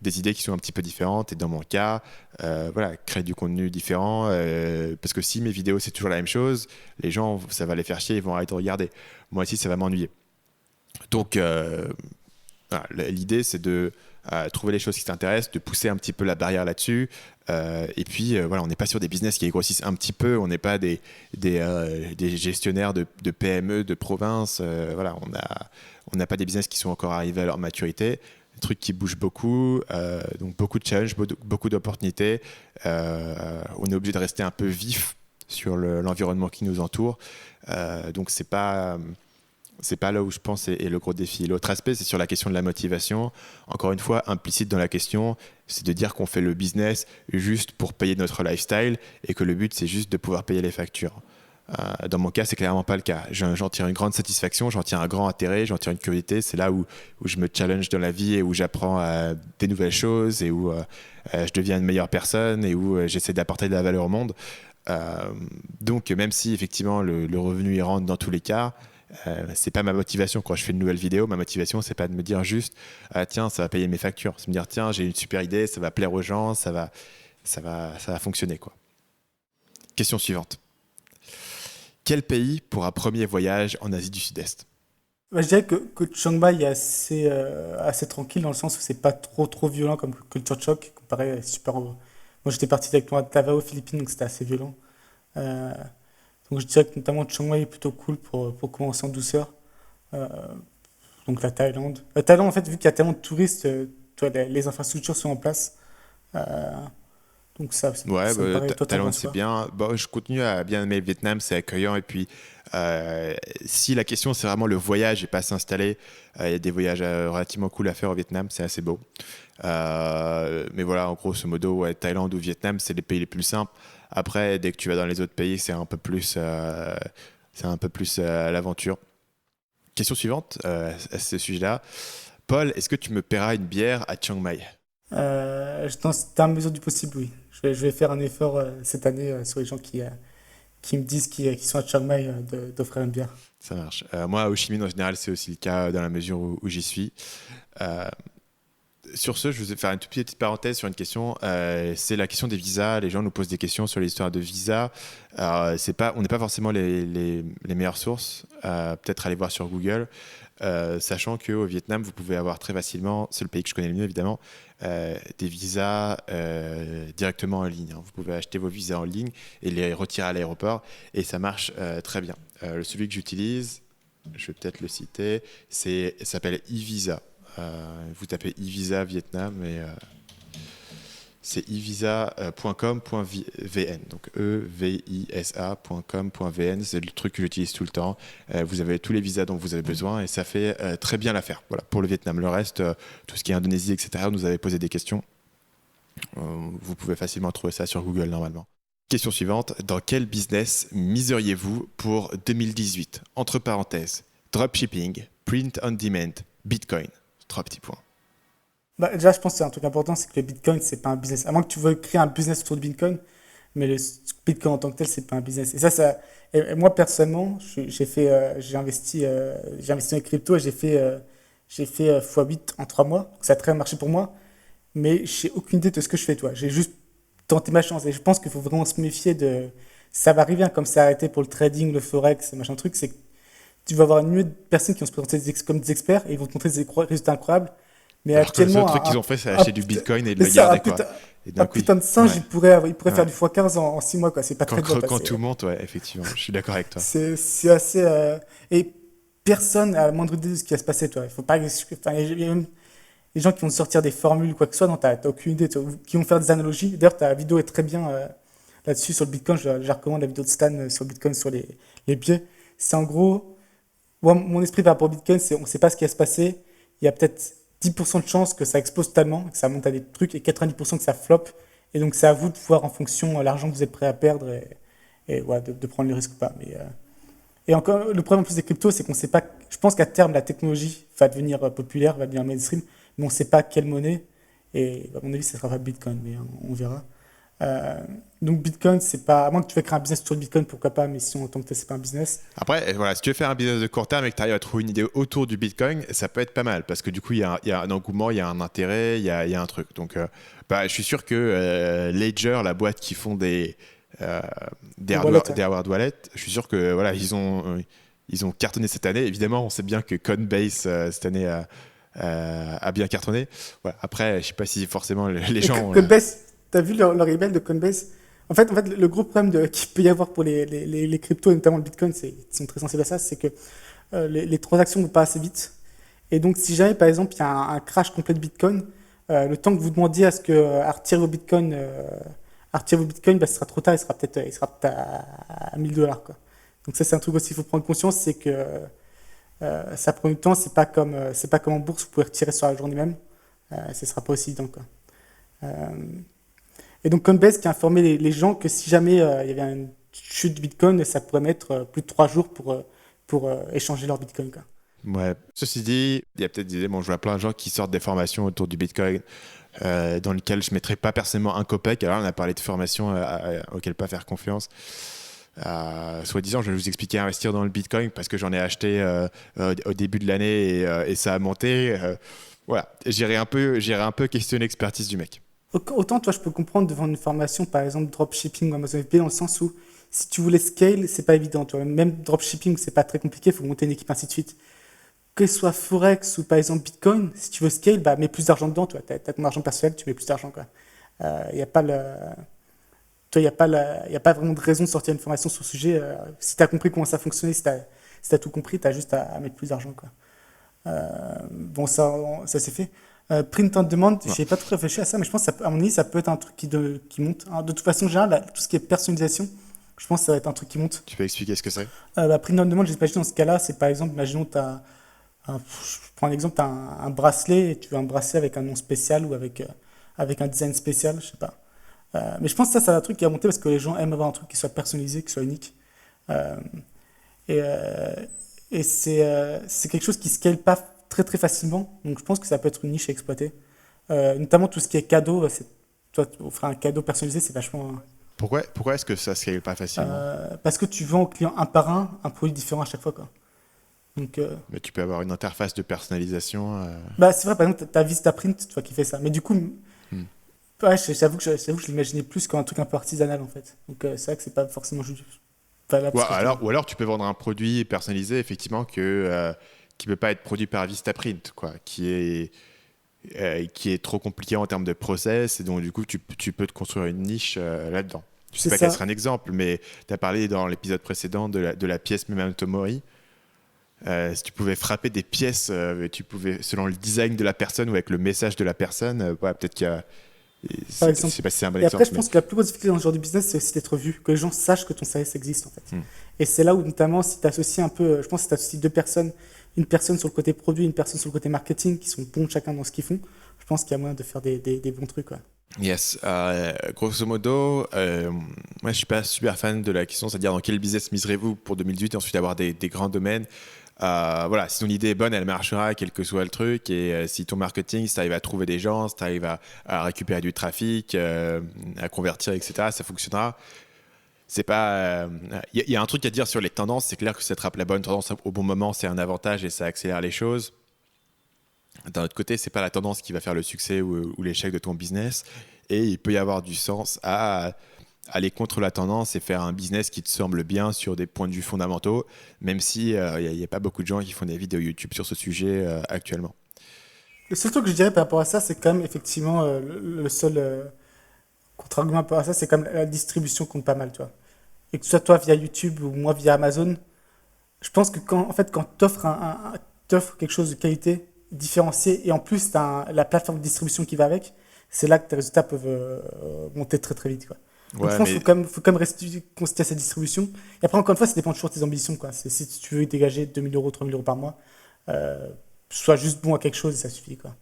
idées qui sont un petit peu différentes. Et dans mon cas, voilà, créer du contenu différent. Parce que si mes vidéos, c'est toujours la même chose, les gens, ça va les faire chier, ils vont arrêter de regarder. Moi aussi, ça va m'ennuyer. Donc, voilà, l'idée, c'est de trouver les choses qui t'intéressent, de pousser un petit peu la barrière là-dessus. Et puis, voilà, on n'est pas sur des business qui grossissent un petit peu. On n'est pas des gestionnaires de PME, de province. Voilà, on n'a pas des business qui sont encore arrivés à leur maturité. Des trucs qui bougent beaucoup, donc beaucoup de challenges, beaucoup d'opportunités. On est obligé de rester un peu vif sur l'environnement qui nous entoure. Donc, c'est pas là où je pense est le gros défi. L'autre aspect, c'est sur la question de la motivation. Encore une fois, implicite dans la question, c'est de dire qu'on fait le business juste pour payer notre lifestyle et que le but, c'est juste de pouvoir payer les factures. Dans mon cas, c'est clairement pas le cas. J'en tire une grande satisfaction, j'en tire un grand intérêt, j'en tire une curiosité. C'est là où je me challenge dans la vie et où j'apprends des nouvelles choses et où je deviens une meilleure personne et où j'essaie d'apporter de la valeur au monde. Donc, même si effectivement le revenu il rentre dans tous les cas, c'est pas ma motivation quand je fais une nouvelle vidéo. Ma motivation, c'est pas de me dire juste tiens, ça va payer mes factures. C'est me dire tiens, j'ai une super idée, ça va plaire aux gens, ça va fonctionner, quoi. Question suivante. Quel pays pour un premier voyage en Asie du Sud-Est? Bah, je dirais que Chiang Mai est assez tranquille dans le sens où c'est pas trop violent comme culture choc, comparé à super. Moi, j'étais parti avec moi de Davao aux Philippines, donc c'était assez violent. Euh, donc, je dirais que notamment Chiang Mai est plutôt cool pour commencer en douceur. Euh, donc, la Thaïlande. La Thaïlande, en fait, vu qu'il y a tellement de touristes, tu vois, les infrastructures sont en place. Euh, donc, Ouais, ça me paraît totalement Thaïlande, pense c'est quoi. bien. Bon, je continue à bien aimer le Vietnam, c'est accueillant. Et puis, si la question, c'est vraiment le voyage et pas s'installer, il y a des voyages relativement cool à faire au Vietnam, c'est assez beau. Mais voilà, en grosso modo, ouais, Thaïlande ou Vietnam, c'est les pays les plus simples. Après, dès que tu vas dans les autres pays, c'est un peu plus l'aventure. Question suivante à ce sujet-là. Paul, est-ce que tu me paieras une bière à Chiang Mai? Dans la mesure du possible, oui. Je vais faire un effort cette année sur les gens qui me disent qu'ils sont à Chiang Mai d'offrir une bière. Ça marche. Moi, à Ho Chi Minh, en général, c'est aussi le cas dans la mesure où j'y suis. Euh, Sur ce, je vais faire une toute petite parenthèse sur une question. C'est la question des visas. Les gens nous posent des questions sur l'histoire de visas. On n'est pas forcément les meilleures sources. Peut-être aller voir sur Google. Sachant qu'au Vietnam, vous pouvez avoir très facilement, c'est le pays que je connais le mieux évidemment, des visas directement en ligne, hein. Vous pouvez acheter vos visas en ligne et les retirer à l'aéroport et ça marche très bien. Celui que j'utilise, je vais peut-être le citer, ça s'appelle e-visa. Vous tapez e-visa Vietnam et c'est evisa.com.vn, donc evisa.com.vn, c'est le truc que j'utilise tout le temps. Vous avez tous les visas dont vous avez besoin et ça fait très bien l'affaire. Voilà, pour le Vietnam. Le reste, tout ce qui est Indonésie, etc., nous avez posé des questions. Vous pouvez facilement trouver ça sur Google normalement. Question suivante, dans quel business miseriez-vous pour 2018? Entre parenthèses, dropshipping, print on demand, Bitcoin. 3 petits points. Bah, déjà, je pense que c'est un truc important, c'est que le Bitcoin, c'est pas un business. À moins que tu veuilles créer un business autour du Bitcoin, mais le Bitcoin en tant que tel, c'est pas un business. Et moi, personnellement, j'ai investi dans les cryptos et j'ai fait x8 en 3 mois. Donc, ça a très bien marché pour moi, mais j'ai aucune idée de ce que je fais, toi. J'ai juste tenté ma chance et je pense qu'il faut vraiment se méfier de. Ça va arriver, hein, comme ça a arrêté pour le trading, le forex, machin truc, c'est que tu vas avoir une nuée de personnes qui vont se présenter comme des experts et ils vont te montrer des résultats incroyables. Mais Alors que le seul actuellement, truc qu'ils ont fait, c'est un acheter du putain, Bitcoin et de mais le ça, garder, quoi. Et un donc, oui, putain de singe, ouais, il pourrait faire ouais. du x15 en 6 mois, quoi. C'est pas Quand, très bien quand passé. tout monte, ouais, effectivement, je suis d'accord avec toi. C'est assez. Et personne n'a la moindre idée de ce qui va se passer, toi. Il faut pas. Enfin, il y a même les gens qui vont sortir des formules ou quoi que ce soit, non, t'as aucune idée, toi, qui vont faire des analogies. D'ailleurs, ta vidéo est très bien là-dessus sur le Bitcoin. Je recommande la vidéo de Stan sur le Bitcoin, sur les biais. C'est en gros. Moi, mon esprit par rapport au Bitcoin, c'est on ne sait pas ce qui va se passer. Il y a peut-être 10% de chances que ça explose totalement, que ça monte à des trucs, et 90% que ça floppe. Et donc, c'est à vous de voir en fonction l'argent que vous êtes prêt à perdre et ouais, de prendre les risques ou pas. Et encore, le problème en plus des cryptos, c'est qu'on ne sait pas. Je pense qu'à terme, la technologie va devenir populaire, va devenir mainstream, mais on ne sait pas quelle monnaie. Et à mon avis, ça sera pas Bitcoin, mais on verra. Euh, donc, Bitcoin, c'est pas. À moins que tu veuilles créer un business sur le Bitcoin, pourquoi pas, mais si en tant que tel, c'est pas un business. Après, voilà, si tu veux faire un business de court terme et que tu arrives à trouver une idée autour du Bitcoin, ça peut être pas mal parce que du coup, il y a un engouement, il y a un intérêt, il y a un truc. Donc, je suis sûr que Ledger, la boîte qui font euh, des Les hardware, wallets, ouais. des hardware wallets, je suis sûr que voilà, ils ont cartonné cette année. Évidemment, on sait bien que Coinbase cette année a bien cartonné. Voilà. Après, je sais pas si forcément les gens. Coinbase, t'as vu leur email de Coinbase? En fait, le gros problème qu'il peut y avoir pour les cryptos, et notamment le Bitcoin, ils sont très sensibles à ça, c'est que les transactions ne vont pas assez vite. Et donc, si jamais, par exemple, il y a un crash complet de Bitcoin, le temps que vous demandiez à retirer vos Bitcoins, bah, ce sera trop tard, il sera peut-être à 1000 $, quoi. Donc ça, c'est un truc aussi qu'il faut prendre conscience, c'est que ça prend du temps, c'est pas comme en bourse, vous pouvez retirer sur la journée même. Ce ne sera pas aussi évident, quoi. Euh, et donc Coinbase qui a informé les gens que si jamais il y avait une chute de Bitcoin, ça pourrait mettre plus de 3 jours pour échanger leur Bitcoin, quoi. Ouais. Ceci dit, il y a peut-être des. Bon, je vois plein de gens qui sortent des formations autour du Bitcoin dans lesquelles je ne mettrais pas personnellement un copec. Alors, on a parlé de formations auxquelles pas faire confiance. Soi-disant, je vais vous expliquer investir dans le Bitcoin parce que j'en ai acheté au début de l'année et ça a monté. Voilà, j'irai un peu questionner l'expertise du mec. Autant, toi, je peux comprendre devant une formation, par exemple dropshipping ou Amazon FBA, dans le sens où si tu voulais scale, c'est pas évident. Tu vois. Même dropshipping, c'est pas très compliqué, il faut monter une équipe, ainsi de suite. Que ce soit Forex ou par exemple Bitcoin, si tu veux scale, bah, mets plus d'argent dedans. Tu as ton argent personnel, tu mets plus d'argent, quoi. Il n'y a pas le. Toi, y a pas vraiment de raison de sortir une formation sur le sujet. Si tu as compris comment ça fonctionnait, si tu as tout compris, tu as juste à mettre plus d'argent, quoi. Bon, ça c'est fait. Print on demand, Ouais. j'ai pas trop réfléchi à ça, mais je pense que à mon avis, ça peut être un truc qui monte. Alors, de toute façon, générale, tout ce qui est personnalisation, je pense que ça va être un truc qui monte. Tu peux expliquer ce que c'est? Bah, print on demand, j'imagine dans ce cas-là, c'est par exemple, imaginons, je prends un exemple, tu as un bracelet et tu veux un bracelet avec un nom spécial ou avec un design spécial, je sais pas. Mais je pense que ça va être un truc qui va monter parce que les gens aiment avoir un truc qui soit personnalisé, qui soit unique. Euh, et euh, et c'est quelque chose qui scale pas très très facilement. Donc je pense que ça peut être une niche à exploiter. Notamment tout ce qui est cadeau. Toi, offrir un cadeau personnalisé, c'est vachement. Pourquoi est-ce que ça se scale pas facilement? Parce que tu vends au client un par un produit différent à chaque fois, quoi. Donc, Mais tu peux avoir une interface de personnalisation. bah, c'est vrai, par exemple, tu as Vistaprint, tu vois, qui fait ça. Mais du coup, Hmm. ouais, j'avoue que je l'imaginais plus comme un truc un peu artisanal, en fait. Donc c'est vrai que c'est pas forcément valable Ou ce que je te dis. alors tu peux vendre un produit personnalisé, effectivement, qui peut pas être produit par Vistaprint, quoi, qui est trop compliqué en termes de process, et donc du coup, tu peux te construire une niche là-dedans. Je sais C'est pas quel ça. serait un exemple, mais tu as parlé dans l'épisode précédent de la pièce Memento Mori. Si tu pouvais frapper des pièces, tu pouvais, selon le design de la personne ou avec le message de la personne, ouais, peut-être qu'il y a. Par Je exemple. sais pas si c'est un bon Et après, exemple, je mais. pense que la plus grosse difficulté dans ce genre de business, c'est aussi d'être vu, que les gens sachent que ton service existe, en fait. Hmm. Et c'est là où, notamment, si tu associes un peu, je pense que si tu associes deux personnes, une personne sur le côté produit, une personne sur le côté marketing, qui sont bons chacun dans ce qu'ils font, je pense qu'il y a moyen de faire des bons trucs, quoi. Yes. Grosso modo, moi je suis pas super fan de la question, c'est-à-dire dans quel business miserez-vous pour 2018 et ensuite avoir des grands domaines. Voilà, si ton idée est bonne, elle marchera, quel que soit le truc. Et si ton marketing, si tu arrives à trouver des gens, si tu arrives à récupérer du trafic, à convertir, etc., ça fonctionnera. C'est pas. Il y a un truc à dire sur les tendances. C'est clair que si tu attrapes la bonne tendance au bon moment, c'est un avantage et ça accélère les choses. D'un autre côté, c'est pas la tendance qui va faire le succès ou l'échec de ton business. Et il peut y avoir du sens à aller contre la tendance et faire un business qui te semble bien sur des points de vue fondamentaux, même si il n'y a pas beaucoup de gens qui font des vidéos YouTube sur ce sujet actuellement. Le seul truc que je dirais par rapport à ça, c'est quand même effectivement le seul contre-argument par rapport à ça, c'est quand même la distribution compte pas mal, tu vois. Et que ce soit toi via YouTube ou moi via Amazon, je pense que quand tu offres t'offres quelque chose de qualité, différencié, et en plus tu as la plateforme de distribution qui va avec, c'est là que tes résultats peuvent monter très très vite, quoi. Donc je Ouais, pense qu'il mais faut quand même rester constater cette distribution. Et après, encore une fois, ça dépend toujours de tes ambitions, quoi. Si tu veux dégager 2000 €, 3000 € par mois, euh, sois juste bon à quelque chose et ça suffit, quoi.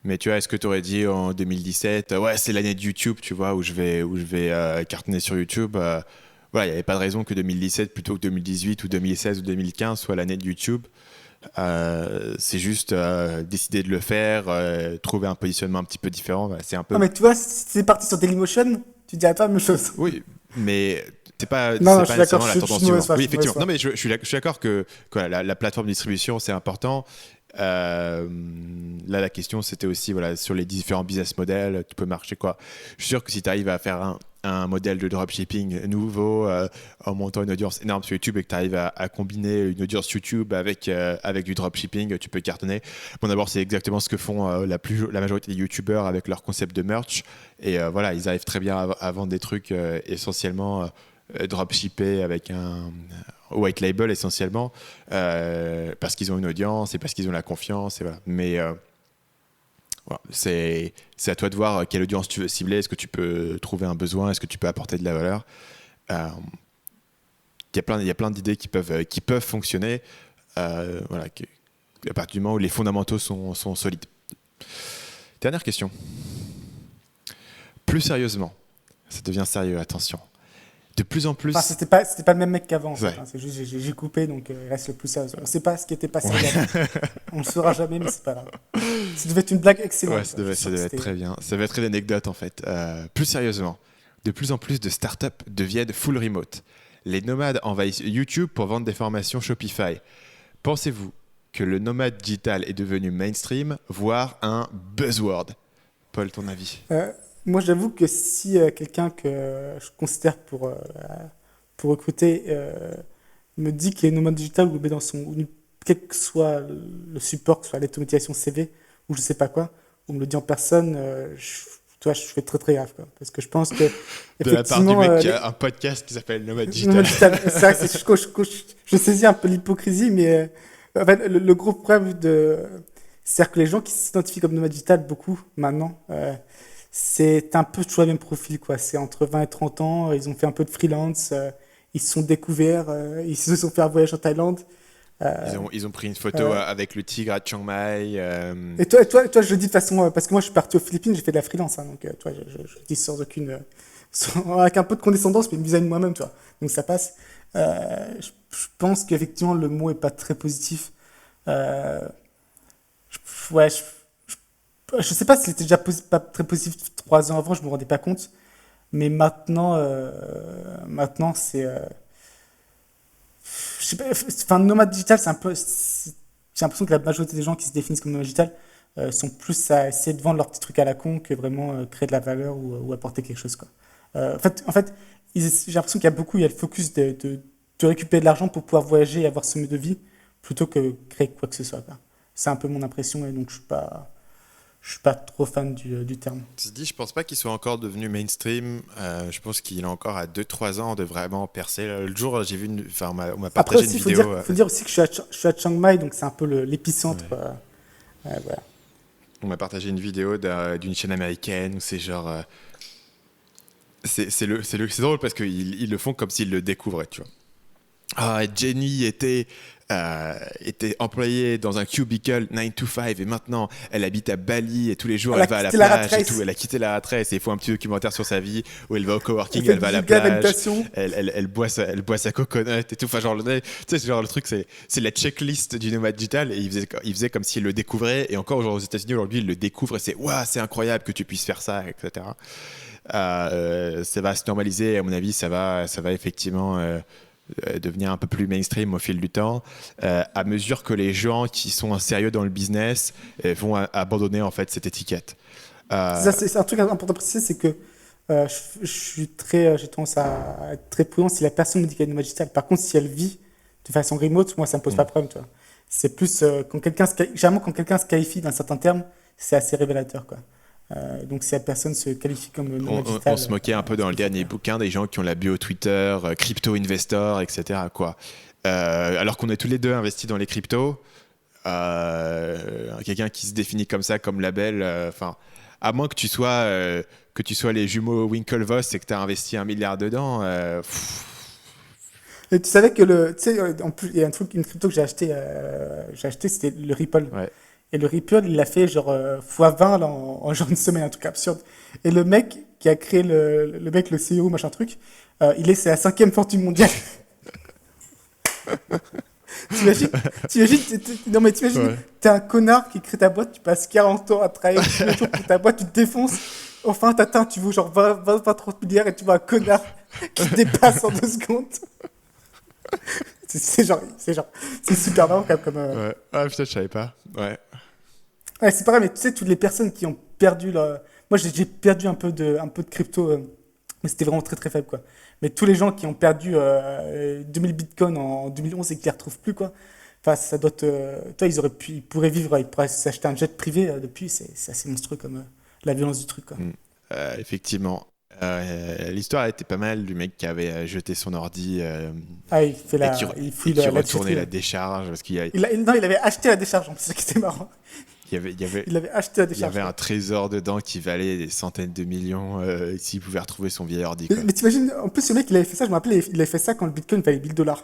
Mais tu vois, est-ce que tu aurais dit en 2017, ouais, c'est l'année de YouTube, tu vois, où je vais cartonner sur YouTube. Voilà, il n'y avait pas de raison que 2017 plutôt que 2018 ou 2016 ou 2015 soit l'année de YouTube. C'est juste décider de le faire, trouver un positionnement un petit peu différent. Voilà, c'est un Non, peu. mais tu vois, si c'est parti sur Dailymotion, tu dirais pas la même chose. Oui, mais c'est pas, Non, c'est non, je pas suis d'accord, nécessairement la je tendance suis de du mauvaise moment. foi, je Oui, suis de mauvaise effectivement. Non, foi. mais je suis d'accord que quoi, la plateforme de distribution, c'est important. Là, la question, c'était aussi voilà, sur les différents business models, tu peux marcher quoi. Je suis sûr que si tu arrives à faire un modèle de dropshipping nouveau en montant une audience énorme sur YouTube et que tu arrives à combiner une audience YouTube avec du dropshipping, tu peux cartonner. Bon, d'abord, c'est exactement ce que font la majorité des YouTubeurs avec leur concept de merch. Et voilà, ils arrivent très bien à vendre des trucs essentiellement dropshippés avec un white label essentiellement parce qu'ils ont une audience et parce qu'ils ont la confiance. Et voilà. Mais voilà, c'est à toi de voir quelle audience tu veux cibler. Est-ce que tu peux trouver un besoin? Est-ce que tu peux apporter de la valeur? Il y a plein d'idées qui peuvent fonctionner voilà, à partir du moment où les fondamentaux sont solides. Dernière question. Plus sérieusement, ça devient sérieux, attention. De plus en plus... Enfin, c'était pas le même mec qu'avant. En fait, Ouais. hein. C'est juste, j'ai coupé, donc il reste le plus sérieux. On sait pas ce qui était pas sérieux avant. On le saura jamais, mais c'est pas grave. Ça devait être une blague excellente. Ouais, ça devait être très bien. Ça devait être une anecdote en fait. Plus sérieusement, de plus en plus de startups deviennent full remote. Les nomades envahissent YouTube pour vendre des formations Shopify. Pensez-vous que le nomade digital est devenu mainstream, voire un buzzword? Paul, ton avis? Moi, j'avoue que si quelqu'un que je considère pour recruter me dit qu'il est nomade digital ou met dans quel que soit le support, que ce soit l'automatisation CV ou je sais pas quoi, ou me le dit en personne, je fais très très gaffe, quoi. Parce que je pense que De la part du effectivement, mec qui a un podcast qui s'appelle Nomade nomade Digital. digital, c'est vrai que je saisis un peu l'hypocrisie, mais en fait, le gros problème c'est-à-dire que les gens qui s'identifient comme nomade digital, beaucoup maintenant, c'est un peu toujours le même profil, quoi. C'est entre 20 et 30 ans, ils ont fait un peu de freelance, ils se sont découverts, ils se sont fait un voyage en Thaïlande. Ils ont pris une photo Euh, avec le tigre à Chiang Mai. et toi, je le dis de façon, parce que moi je suis parti aux Philippines, j'ai fait de la freelance, hein, donc toi, je dis sans aucune, avec un peu de condescendance, mais une vis-à-vis de moi-même, toi. Donc ça passe. Je pense qu'effectivement le mot est pas très positif. Euh, ouais, je sais pas s'il était déjà pas très positif 3 ans avant, je me rendais pas compte. Mais maintenant c'est, je sais pas, enfin, nomade digital, j'ai l'impression que la majorité des gens qui se définissent comme nomade digital sont plus à essayer de vendre leurs petits trucs à la con que vraiment créer de la valeur ou apporter quelque chose, quoi. En fait, j'ai l'impression il y a le focus de récupérer de l'argent pour pouvoir voyager et avoir ce mode de vie plutôt que créer quoi que ce soit, quoi. C'est un peu mon impression et donc je suis pas trop fan du terme. Tu te dis, je pense pas qu'il soit encore devenu mainstream. Je pense qu'il est encore à 2-3 ans de vraiment percer. Le jour, j'ai vu enfin, on m'a Après partagé aussi, une il faut vidéo. faut dire aussi que je suis à Chiang Mai, donc c'est un peu l'épicentre. Ouais. Voilà. On m'a partagé une vidéo d'une chaîne américaine où c'est genre. C'est drôle parce qu'ils le font comme s'ils le découvraient, tu vois. Ah, Jenny était employée dans un cubicle 9 to 5 et maintenant elle habite à Bali et tous les jours Elle a elle va à la quitté la rat plage et race. tout. Elle a quitté la rat race et il faut un petit documentaire sur sa vie où elle va au Elle coworking, fait elle va à du la yoga, plage, méditation. elle boit sa coconut et tout. Enfin, genre, tu sais, c'est genre le truc, c'est la checklist du nomade digital et il faisait comme s'il le découvrait. Et encore aux États-Unis aujourd'hui, il le découvre et c'est waouh, c'est incroyable que tu puisses faire ça, etc. Ça va se normaliser, à mon avis, ça va effectivement devenir un peu plus mainstream au fil du temps, à mesure que les gens qui sont sérieux dans le business vont abandonner en fait cette étiquette. Ça, Euh, c'est un truc important à préciser, c'est que j'ai tendance à être très prudent si la personne me dit qu'elle est nomade digitale. Par contre, si elle vit de façon remote, moi, ça me pose pas de problème, tu vois. C'est plus généralement quand quelqu'un se qualifie d'un certain terme, c'est assez révélateur, quoi. Donc si la personne se qualifie comme nomade on digital, se moquait un peu dans c'est le qu'il faut dernier faire. bouquin des gens qui ont la bio Twitter, crypto investor, etc. Quoi. Alors qu'on est tous les deux investis dans les cryptos, quelqu'un qui se définit comme ça, comme label, enfin, à moins que tu sois les jumeaux Winklevoss et que tu as investi 1 milliard dedans. Et tu savais tu sais, en plus, il y a une crypto que j'ai acheté, c'était le Ripple. Ouais. Et le Ripple, il l'a fait genre x20 là, en genre une semaine, un truc absurde. Et le mec qui a créé le mec, le CEO, machin truc, c'est la cinquième fortune mondiale. T'imagines, non mais t'imagines, Ouais. t'es un connard qui crée ta boîte, tu passes 40 ans à travailler tous les jours pour ta boîte, tu te défonces. Enfin, t'atteins, tu vaux genre 30 milliards et tu vois un connard qui te dépasse en 2 secondes. C'est super marrant quand même. Ouais. Ah putain, je savais pas. Ouais. Ouais, c'est pareil, mais tu sais, toutes les personnes qui ont perdu leur... Moi, j'ai perdu un peu de crypto Mais c'était vraiment très très faible, quoi. Mais tous les gens qui ont perdu 2000 bitcoins en 2011 et qui les retrouvent plus, quoi. Enfin, ça doit toi, ils pourraient vivre, ils pourraient s'acheter un jet privé depuis. C'est assez monstrueux comme la violence du truc, quoi. Mm. Effectivement. L'histoire était pas mal du mec qui avait jeté son ordi Ah, et qui, il et fouille qui la retournait déchetterie, la ouais. décharge parce Non, il avait acheté la décharge, en plus, c'est ça qui était marrant. y avait, il y avait, Il avait acheté la il y décharge, avait un quoi. trésor dedans qui valait des centaines de millions s'il pouvait retrouver son vieil ordi, Mais, quoi. mais t'imagines, en plus, ce mec, il avait fait ça, je me rappelle, il avait fait ça quand le bitcoin valait 1000 dollars.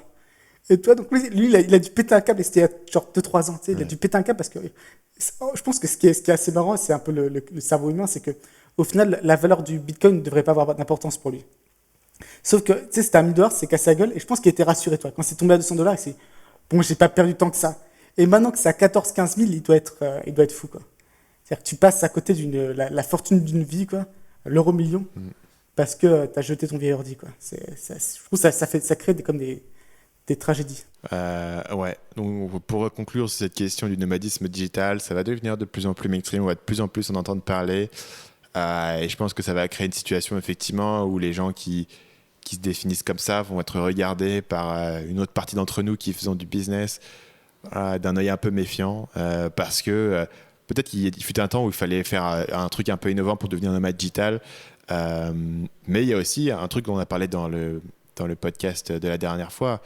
Et toi, donc lui, il a dû péter un câble, et c'était il y a genre 2-3 ans, tu sais, il a Ouais. dû péter un câble parce que je pense que ce qui est assez marrant, c'est un peu le cerveau humain, c'est que au final, la valeur du bitcoin ne devrait pas avoir d'importance pour lui. Sauf que, tu sais, c'était à 1000 dollars, c'est cassé la gueule, et je pense qu'il était rassuré, toi. Quand c'est tombé à 200 dollars, il s'est dit, bon, j'ai pas perdu tant que ça. Et maintenant que c'est à 14-15 000, il doit être fou, quoi. C'est-à-dire que tu passes à côté la fortune d'une vie, quoi, l'euro million, Mm. parce que tu as jeté ton vieil ordi, quoi. Je trouve que ça crée comme des tragédies. Ouais. Donc, pour conclure sur cette question du nomadisme digital, ça va devenir de plus en plus mainstream, on va de plus en plus en entendre parler. Et je pense que ça va créer une situation effectivement où les gens qui se définissent comme ça vont être regardés par une autre partie d'entre nous qui faisons du business d'un œil un peu méfiant parce que peut-être qu'il fut un temps où il fallait faire un truc un peu innovant pour devenir nomade digital. Euh, mais il y a aussi un truc dont on a parlé dans le podcast de la dernière fois.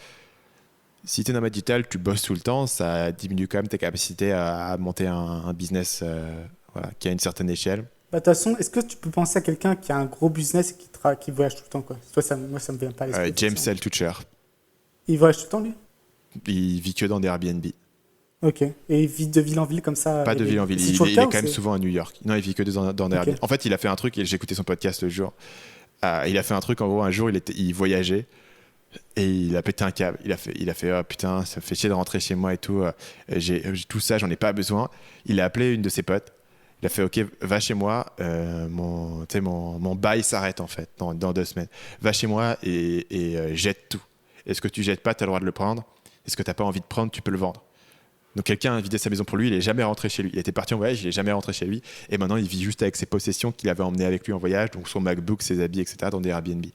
Si tu es nomade digital, tu bosses tout le temps, ça diminue quand même tes capacités à monter un business voilà, qui a une certaine échelle. Bah, de toute façon, est-ce que tu peux penser à quelqu'un qui a un gros business et qui voyage tout le temps, quoi? Toi, moi, ça me vient pas à l'esprit, James effectivement. Altucher, Il voyage tout le temps, lui? il vit que dans des Airbnb. Ok. Et il vit de ville en ville comme ça. Pas de ville en ville, C'est toujours le il cas est ou quand même c'est... souvent à New York. Non, il vit que dans des Ok. Airbnb. En fait, il a fait un truc, et j'ai écouté son podcast le jour. Il a fait un truc, en gros, un jour, il voyageait et il a pété un câble. Il a fait oh, putain, ça me fait chier de rentrer chez moi et tout. J'ai tout ça, j'en ai pas besoin. Il a appelé une de ses potes. Il a fait ok, va chez moi. Mon bail s'arrête en fait dans 2 semaines. Va chez moi et jette tout. Est-ce que tu jettes pas, tu as le droit de le prendre. Est-ce que t'as pas envie de prendre, tu peux le vendre. Donc quelqu'un a vidé sa maison pour lui, il est jamais rentré chez lui. Il était parti en voyage, il est jamais rentré chez lui. Et maintenant, il vit juste avec ses possessions qu'il avait emmenées avec lui en voyage, donc son MacBook, ses habits, etc., dans des Airbnb.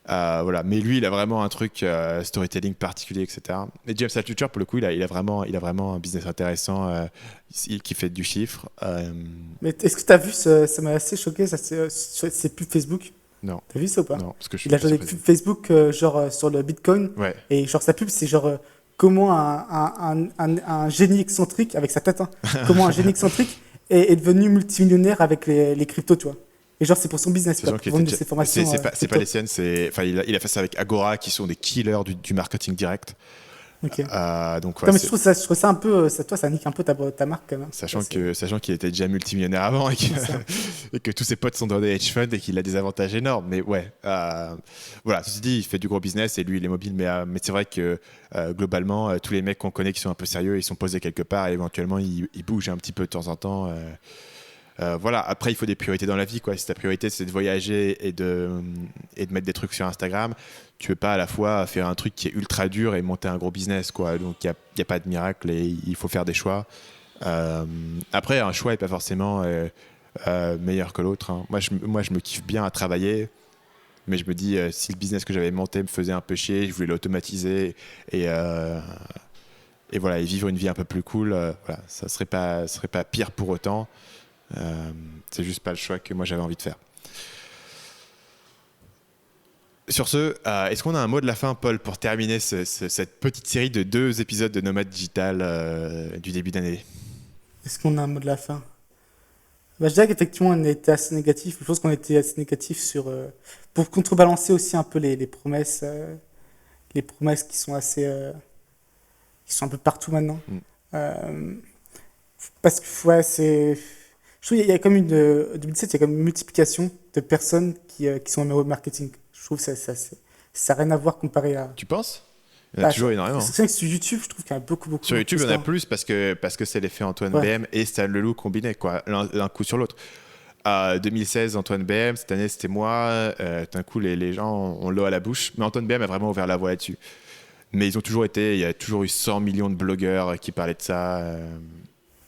Voilà. Mais lui, il a vraiment un truc storytelling particulier, etc. Et James Altucher, pour le coup, il a vraiment un business intéressant qui fait du chiffre. Mais est-ce que tu as vu, ça m'a assez choqué, ça, c'est pubs Facebook. Non, T'as vu ça ou pas? non, parce que je suis Il a plus genre sur des pubs Facebook. Facebook genre sur le Bitcoin. Ouais. Et genre sa pub, c'est genre comment un génie excentrique, avec sa tête, hein, comment un génie excentrique est devenu multimillionnaire avec les cryptos, tu vois. Et genre c'est pour son business, Ces quoi, gens qui pour étaient vendre déjà... ses formations c'est pas crypto. les siennes, enfin, il a fait ça avec Agora, qui sont des killers du marketing direct. Ok. Donc, ouais, Putain, mais je trouve ça un peu, toi ça nique un peu ta marque quand même. Ça, sachant qu'il était déjà multimillionnaire avant et que, c'est ça. et que tous ses potes sont dans des hedge funds et qu'il a des avantages énormes. Mais ouais, voilà, ceci dit, il fait du gros business et lui, il est mobile. Mais c'est vrai que globalement, tous les mecs qu'on connaît qui sont un peu sérieux, ils sont posés quelque part et éventuellement, ils bougent un petit peu de temps en temps. Voilà, après, il faut des priorités dans la vie, quoi. Si ta priorité, c'est de voyager et de mettre des trucs sur Instagram, tu peux pas à la fois faire un truc qui est ultra dur et monter un gros business, quoi. Donc, il n'y a pas de miracle et il faut faire des choix. Après, un choix n'est pas forcément meilleur que l'autre, hein. Moi, je me kiffe bien à travailler, mais je me dis, si le business que j'avais monté me faisait un peu chier, je voulais l'automatiser et voilà, et vivre une vie un peu plus cool, voilà, ça serait pas pire pour autant. C'est juste pas le choix que moi j'avais envie de faire. Sur ce, est-ce qu'on a un mot de la fin, Paul, pour terminer cette petite série de 2 épisodes de Nomade Digital du début d'année? Est-ce qu'on a un mot de la fin? Bah, je dirais qu'effectivement, on a été assez négatif. Je pense qu'on a été assez négatif pour contrebalancer aussi un peu les promesses qui sont un peu partout maintenant. Mm. Euh, Parce que, ouais, je trouve qu'il y a comme 2017, il y a comme une multiplication de personnes qui sont au marketing. Je trouve que ça n'a rien à voir comparé à. Tu penses? Il y en a Bah, toujours énormément. c'est vrai que sur YouTube, je trouve qu'il y en a beaucoup, beaucoup. Sur YouTube, il y en a ça. plus parce que c'est l'effet Antoine Ouais, BM et Stan Leloup combinés, quoi, l'un coup sur l'autre. 2016, Antoine BM, cette année c'était moi. D'un coup, les gens ont l'eau à la bouche. Mais Antoine BM a vraiment ouvert la voie là-dessus. Mais il y a toujours eu 100 millions de blogueurs qui parlaient de ça.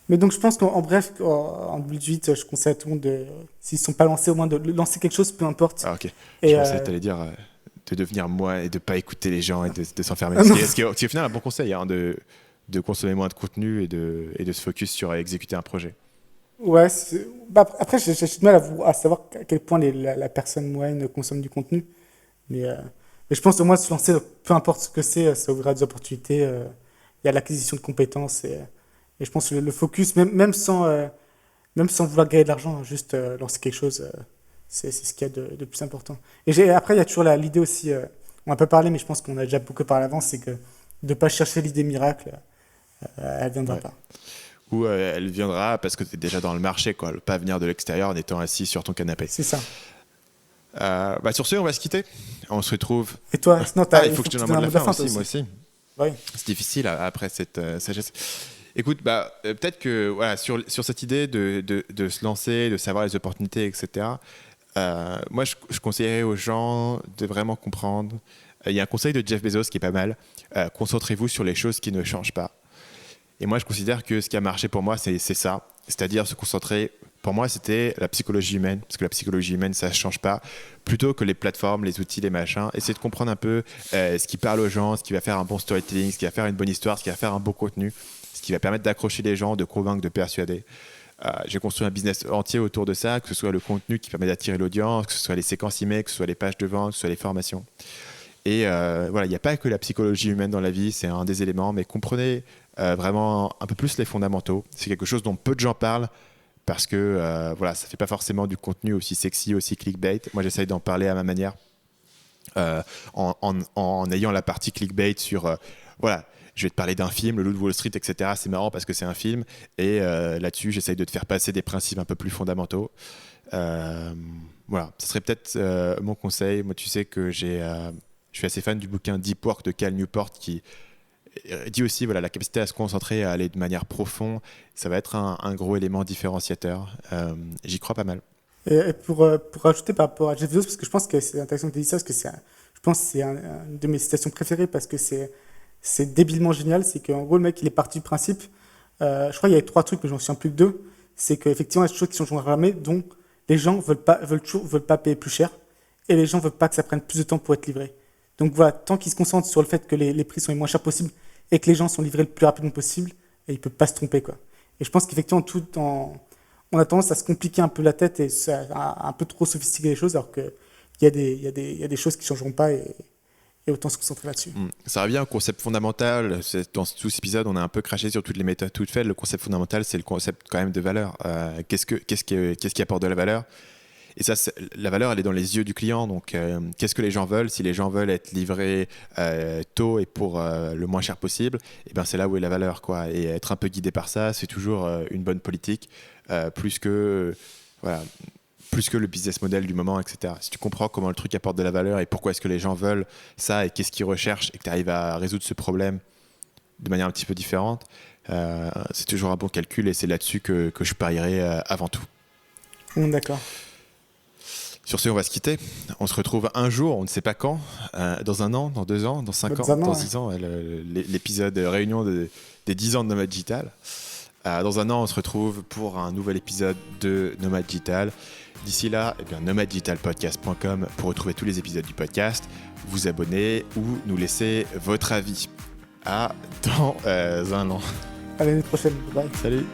Mais donc, je pense qu'en bref, en 2018, je conseille à tout le monde, s'ils ne sont pas lancés, au moins de lancer quelque chose, peu importe. Ah, ok. Je Et pensais que tu allais dire de devenir moi et de ne pas écouter les gens et de s'enfermer. non, Ce qui est au final un bon conseil, hein, de consommer moins de contenu et de se focus sur exécuter un projet. ouais, bah, après, j'ai du mal à savoir à quel point la personne moyenne consomme du contenu. Mais, euh, mais je pense au moins se lancer, peu importe ce que c'est, ça ouvrira des opportunités. Il y a l'acquisition de compétences. Et je pense que le focus, même sans vouloir gagner de l'argent, hein, juste lancer quelque chose, c'est ce qu'il y a de plus important. Et après, il y a toujours l'idée aussi, on a un peu parlé, mais je pense qu'on a déjà beaucoup parlé avant, c'est que de ne pas chercher l'idée miracle, elle ne viendra Ouais. pas. Ou elle viendra parce que tu es déjà dans le marché, quoi. Pas venir de l'extérieur en étant assis sur ton canapé. C'est ça. Bah, sur ce, on va se quitter. On se retrouve. Et toi, sinon, Ah, il il faut faut que je que te tu donne un mot de la fin toi aussi, moi aussi. Oui. C'est difficile après cette sagesse. Écoute, bah, peut-être que voilà, sur cette idée de se lancer, de savoir les opportunités, etc., moi, je conseillerais aux gens de vraiment comprendre. Il y a un conseil de Jeff Bezos qui est pas mal. Concentrez-vous sur les choses qui ne changent pas. Et moi, je considère que ce qui a marché pour moi, c'est ça. C'est-à-dire se concentrer. Pour moi, c'était la psychologie humaine, parce que la psychologie humaine, ça ne change pas. Plutôt que les plateformes, les outils, les machins. Essayer de comprendre un peu ce qui parle aux gens, ce qui va faire un bon storytelling, ce qui va faire une bonne histoire, ce qui va faire un beau contenu, ce qui va permettre d'accrocher les gens, de convaincre, de persuader. J'ai construit un business entier autour de ça, que ce soit le contenu qui permet d'attirer l'audience, que ce soit les séquences email, que ce soit les pages de vente, que ce soit les formations. Et voilà, il n'y a pas que la psychologie humaine dans la vie, c'est un des éléments, mais comprenez vraiment un peu plus les fondamentaux. C'est quelque chose dont peu de gens parlent parce que voilà, ça ne fait pas forcément du contenu aussi sexy, aussi clickbait. Moi, j'essaye d'en parler à ma manière en ayant la partie clickbait sur voilà. Je vais te parler d'un film, Le Loup de Wall Street, etc. C'est marrant parce que c'est un film. Et là-dessus, j'essaye de te faire passer des principes un peu plus fondamentaux. Voilà, ce serait peut-être mon conseil. Moi, tu sais que je suis assez fan du bouquin Deep Work de Cal Newport qui dit aussi voilà, la capacité à se concentrer, à aller de manière profonde. Ça va être un gros élément différenciateur. J'y crois pas mal. Et pour rajouter par rapport à Jeff Bezos, parce que je pense que c'est intéressant que tu dis ça, parce que je pense que c'est une de mes citations préférées, parce que c'est débilement génial. C'est qu'en gros, le mec, il est parti du principe. Je crois qu'il y avait trois trucs, mais j'en souviens plus que deux. C'est qu'effectivement, il y a des choses qui sont jamais, dont les gens veulent pas payer plus cher, et les gens veulent pas que ça prenne plus de temps pour être livré. Donc voilà, tant qu'ils se concentrent sur le fait que les prix sont les moins chers possibles et que les gens sont livrés le plus rapidement possible, et ils ne peuvent pas se tromper, quoi. Et je pense qu'effectivement, on a tendance à se compliquer un peu la tête et à un peu trop sophistiquer les choses, alors qu'il y a des choses qui ne changeront pas, et autant se concentrer là-dessus. Ça revient au concept fondamental. Dans tout cet épisode, on a un peu craché sur toutes les méthodes toutes faites. Le concept fondamental, c'est le concept quand même de valeur. Qu'est-ce qui apporte de la valeur? Et ça, la valeur, elle est dans les yeux du client. Donc, qu'est-ce que les gens veulent? Si les gens veulent être livrés tôt et pour le moins cher possible, eh ben, c'est là où est la valeur, quoi. Et être un peu guidé par ça, c'est toujours une bonne politique, plus que le business model du moment, etc. Si tu comprends comment le truc apporte de la valeur et pourquoi est-ce que les gens veulent ça et qu'est-ce qu'ils recherchent et que tu arrives à résoudre ce problème de manière un petit peu différente, c'est toujours un bon calcul et c'est là-dessus que je parierais avant tout. D'accord. Sur ce, on va se quitter. On se retrouve un jour, on ne sait pas quand, dans 1 an, dans 2 ans, dans 5 ans, dans 10 ans, l'épisode réunion des 10 ans de Nomad Digital. Dans 1 an, on se retrouve pour un nouvel épisode de Nomad Digital. D'ici là, nomaddigitalpodcast.com pour retrouver tous les épisodes du podcast, vous abonner ou nous laisser votre avis. Dans 1 an. À l'année prochaine. Bye. Salut.